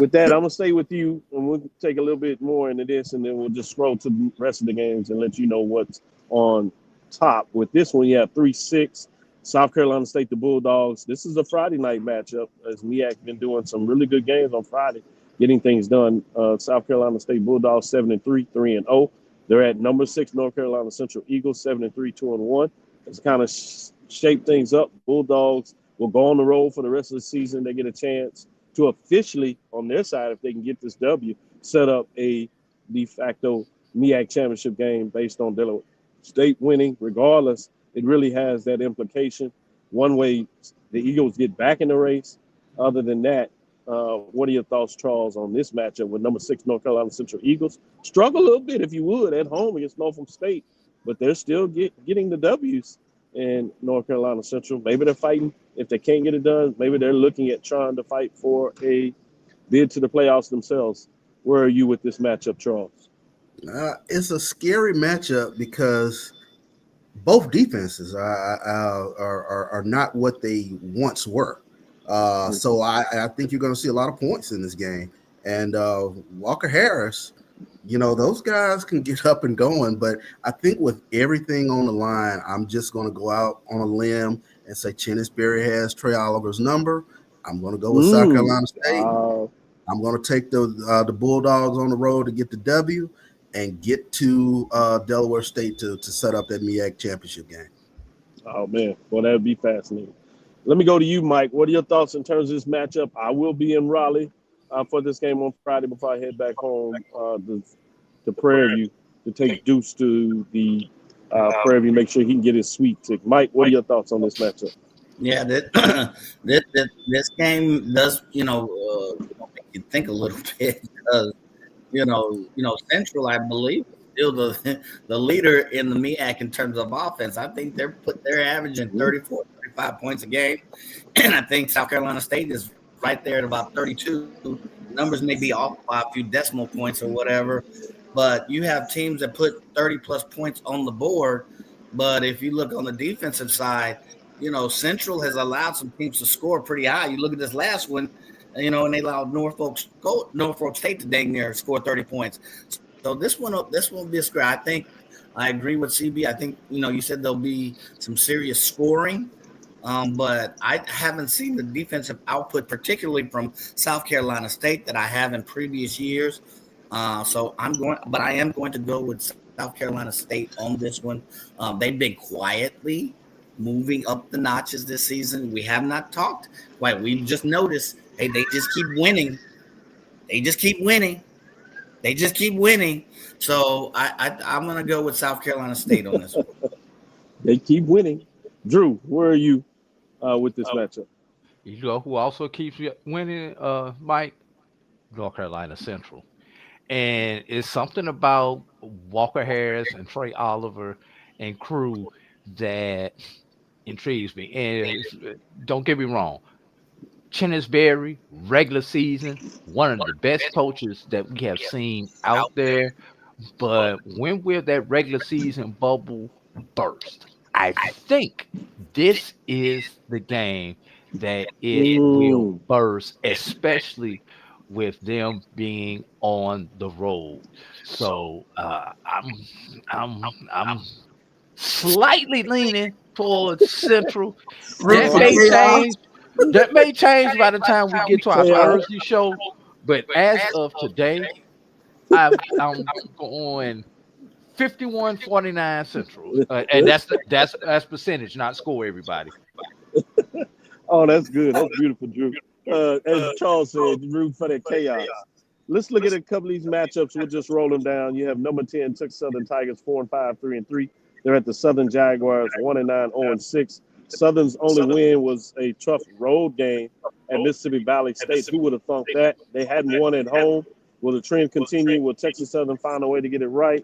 with that, I'm gonna stay with you, and we'll take a little bit more into this, and then we'll just scroll to the rest of the games and let you know what's on top. With this one, you have 3-6, South Carolina State, the Bulldogs. This is a Friday night matchup, as MEAC been doing some really good games on Friday, getting things done. South Carolina State Bulldogs 7-3, 3-0. They're at number 6, North Carolina Central Eagles, 7-3, 2-1. It's kind of shape things up. Bulldogs will go on the road for the rest of the season. They get a chance to officially, on their side, if they can get this W, set up a de facto MEAC championship game based on Delaware State winning. Regardless, it really has that implication. One way the Eagles get back in the race. Other than that, what are your thoughts, Charles, on this matchup with number 6 North Carolina Central Eagles? Struggle a little bit, if you would, at home against Norfolk State, but they're still getting the W's in North Carolina Central. Maybe they're fighting. If they can't get it done, maybe they're looking at trying to fight for a bid to the playoffs themselves. Where are you with this matchup, Charles? it's a scary matchup because both defenses are not what they once were. So I think you're going to see a lot of points in this game. And Walker Harris, those guys can get up and going. But I think with everything on the line, I'm just going to go out on a limb and say Chennis Berry has Trey Oliver's number. I'm going to go with South Carolina State. I'm going to take the Bulldogs on the road to get the W and get to Delaware State to set up that MEAC championship game. Oh, man. Well, that would be fascinating. Let me go to you, Mike. What are your thoughts in terms of this matchup? I will be in Raleigh for this game on Friday before I head back home to Prairie View to take Deuce to the Prairie View, make sure he can get his sweet tick. Mike, what are your thoughts on this matchup? Yeah, this game does make you think a little bit because Central, I believe, is still the leader in the MEAC in terms of offense. I think they're averaging 34, 35 points a game, and I think South Carolina State is right there at about 32. Numbers may be off by a few decimal points or whatever, but you have teams that put 30 plus points on the board. But if you look on the defensive side, Central has allowed some teams to score pretty high. You look at this last one, and they allowed Norfolk State to dang near score 30 points. So this one will be a score. I think I agree with CB. I think you said there'll be some serious scoring, but I haven't seen the defensive output, particularly from South Carolina State, that I have in previous years. So I am going to go with South Carolina State on this one. They've been quietly moving up the notches this season. We have not talked. Right, we've just noticed. Hey, they just keep winning. They just keep winning. So I'm going to go with South Carolina State on this one. They keep winning. Drew, where are you with this matchup? You know who also keeps winning, Mike? North Carolina Central. And it's something about Walker Harris and Trey Oliver and crew that intrigues me. And don't get me wrong, Berry, regular season, one of the best coaches that we have seen out there. But when will that regular season bubble burst? I think this is the game that it will Mm. burst, especially with them being on the road. So I'm slightly leaning towards Central. Root That for may Oh, chaos. change. That may change by the time we get to our chaos. Thursday show. But as of today, I'm going 51-49 Central. And that's percentage, not score, everybody. Oh, that's good. That's beautiful, Drew. As Charles said, root for that chaos. Let's look at a couple of these matchups. We'll just roll them down. You have number 10, Texas Southern Tigers, 4-5, 3-3. They're at the Southern Jaguars, 1-9, 0-6. Southern's only win was a tough road game at Mississippi Valley State. Who would have thought that? They hadn't won at home. Will the trend continue? Will Texas Southern find a way to get it right?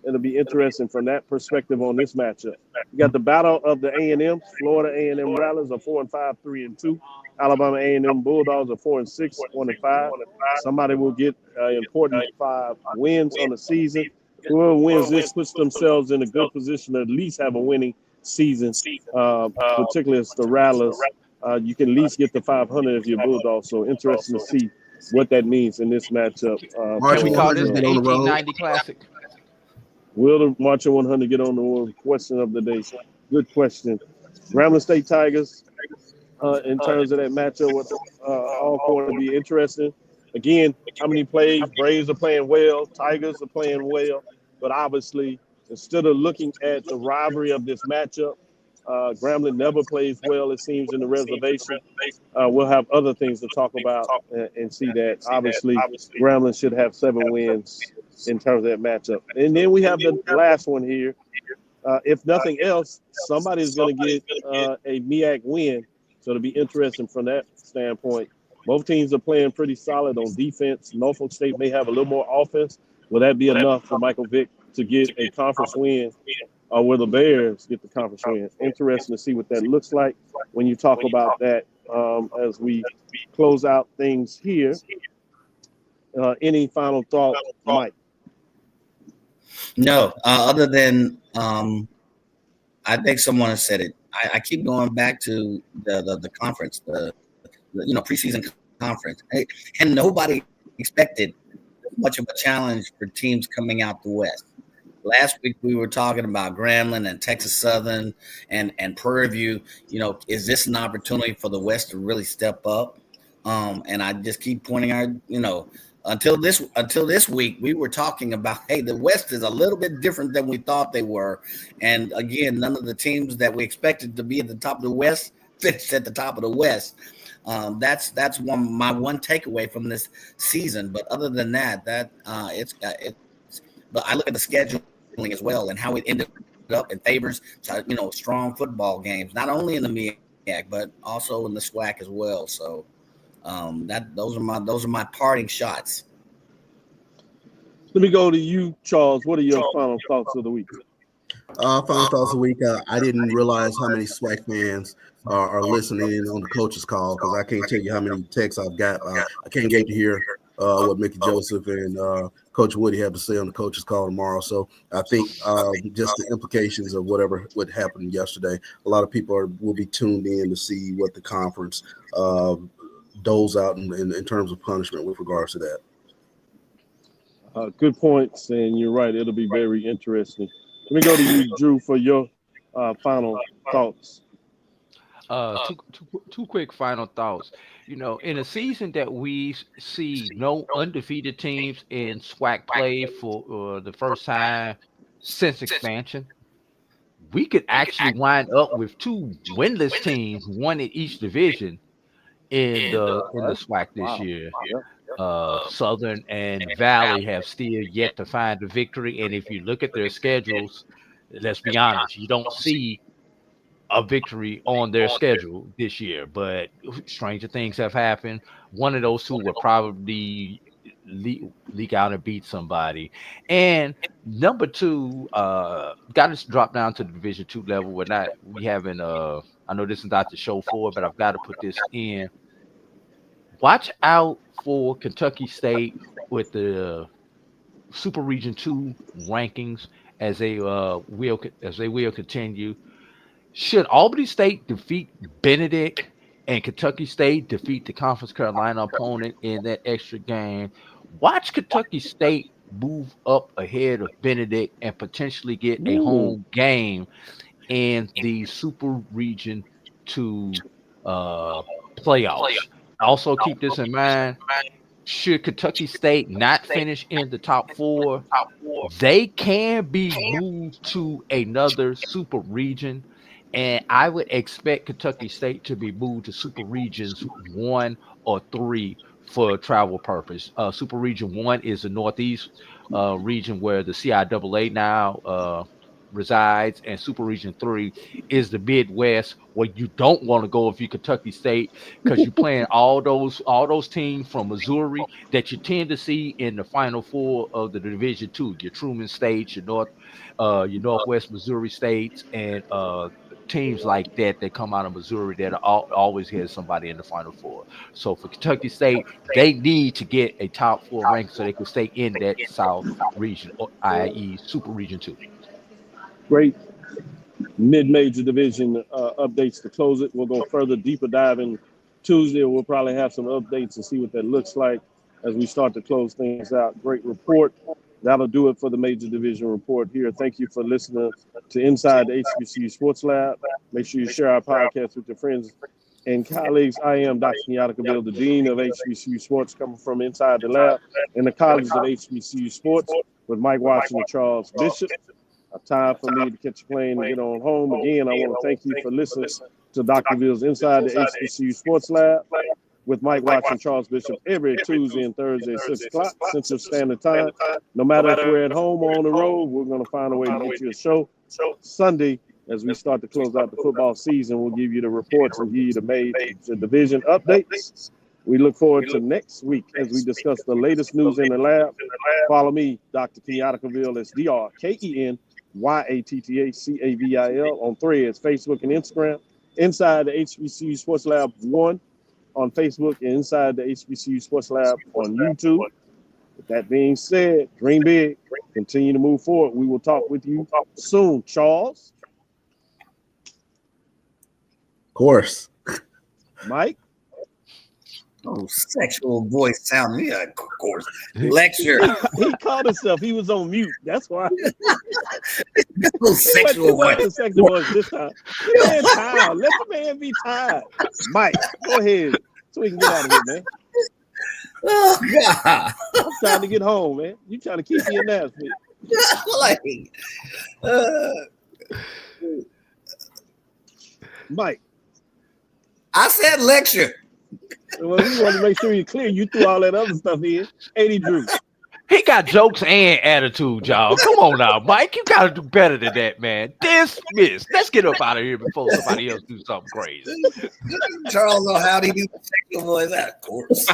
It'll be interesting from that perspective on this matchup. You got the battle of the A&Ms. Florida A&M Rattlers are 4-5, 3-2. Alabama A&M Bulldogs are 4-6, 1-5. Somebody will get important 5 wins on the season. Whoever wins this puts themselves in a good position to at least have a winning season, particularly as the Rattlers. You can at least get to 500 if you're Bulldogs. So interesting to see what that means in this matchup. Can we Marching call this 100 the get on the road. 1890 Classic? Will the Marching 100 get on the road? Question of the day. Good question. Grambling State Tigers, in terms of that matchup with Alcorn, to be interesting. Again, how many plays? Braves are playing well. Tigers are playing well. But obviously, instead of looking at the rivalry of this matchup, Grambling never plays well, it seems, in the reservation. We'll have other things to talk about and see that. Obviously, Grambling should have 7 wins in terms of that matchup. And then we have the last one here. If nothing else, somebody's going to get a MEAC win. So it'll be interesting from that standpoint. Both teams are playing pretty solid on defense. Norfolk State may have a little more offense. Will that be enough for Michael Vick to get a conference win? Or will the Bears get the conference win? Interesting to see what that looks like when you talk about that as we close out things here. Any final thoughts, Mike? No, other than I think someone has said it. I keep going back to the conference, the preseason conference, and nobody expected much of a challenge for teams coming out the West. Last week we were talking about Grambling and Texas Southern and Prairie View. Is this an opportunity for the West to really step up? And I just keep pointing out, until this week, we were talking about, hey, the West is a little bit different than we thought they were. And again, none of the teams that we expected to be at the top of the West finished at the top of the West. That's my one takeaway from this season. But other than that, it's. But I look at the scheduling as well and how it ended up in favors, strong football games, not only in the MEAC but also in the SWAC as well. So. Those are my parting shots. Let me go to you, Charles. What are your final thoughts of the week? Final thoughts of the week. I didn't realize how many SWAC fans are listening in on the coach's call, because I can't tell you how many texts I've got. I can't get to hear what Mickey Joseph and Coach Woody have to say on the coach's call tomorrow. So I think just the implications of what happened yesterday, a lot of people will be tuned in to see what the conference doles out in terms of punishment with regards to that. Good points, and you're right. It'll be very interesting. Let me go to you, Drew, for your final thoughts. Two quick final thoughts. In a season that we see no undefeated teams in SWAC play for the first time since expansion, we could actually wind up with 2 winless teams, one in each division in the SWAC this year. Southern and Valley have still yet to find a victory, and if you look at their schedules, let's be honest, you don't see a victory on their schedule this year. But stranger things have happened. One of those 2 will probably leak out and beat somebody. And number 2, got to drop down to the Division 2 level. We haven't. I know this is not the show for it, but I've got to put this in. Watch out for Kentucky State with the Super Region 2 rankings as they will continue. Should Albany State defeat Benedict and Kentucky State defeat the Conference Carolina opponent in that extra game, watch Kentucky State move up ahead of Benedict and potentially get a Ooh. home game in the Super Region 2 playoffs. Also, keep this in mind. Should Kentucky State not finish in the top 4, they can be moved to another super region. And I would expect Kentucky State to be moved to super regions 1 or 3 for travel purpose. Super region 1 is the Northeast region where the CIAA now resides, and super region 3 is the Midwest, where you don't want to go if you're Kentucky State, because you're playing all those teams from Missouri that you tend to see in the Final Four of the Division 2. Your Truman States, your Northwest Missouri States, and teams like that come out of Missouri that always has somebody in the Final Four. So for Kentucky State, they need to get a top 4 rank so they can stay in that South region, i.e. Super Region 2. Great mid-major division updates to close it. We'll go further, deeper dive in Tuesday. We'll probably have some updates and see what that looks like as we start to close things out. Great report. That'll do it for the major division report here. Thank you for listening to Inside the HBCU Sports Lab. Make sure you share our podcast with your friends and colleagues. I am Dr. Kenyatta Cavil, the Dean of HBCU Sports, coming from inside the lab in the College of HBCU Sports with Mike Watson and Charles Bishop. Time for me to catch a plane and get on home. Again, I want to thank you for listening to Dr. Ville's Inside the HBCU Sports Lab with Mike Watson and Charles Bishop every Tuesday and Thursday at 6 o'clock Central Standard Time. No matter if we're at home or on the road, we're going to find a way to get you a show. Sunday, as we start to close out the football season, we'll give you the reports and give you the major division updates. We look forward to next week as we discuss the latest news in the lab. Follow me, Dr. Kenyatta Cavil, that's DrKenyattaCavil on Threads, Facebook, and Instagram. Inside the HBCU Sports Lab 1 on Facebook, and Inside the HBCU Sports Lab on YouTube. With that being said, dream big, continue to move forward. We will talk with you soon. Charles? Of course. Mike? Oh, sexual voice sound. Yeah, of course. Lecture. He called himself. He was on mute. That's why. Sexual voice. Sexual voice this time. Man, tired. Let the man be tired. Mike, go ahead so we can get out of here, man. Oh, God. I'm trying to get home, man. You trying to keep me in there. Mike. I said lecture. Well, we want to make sure you're clear. You threw all that other stuff in. 80 Drew. He got jokes and attitude, y'all. Come on now, Mike. You got to do better than that, man. Dismiss. Let's get up out of here before somebody else do something crazy. Charles know how to do the sexual voice, of course.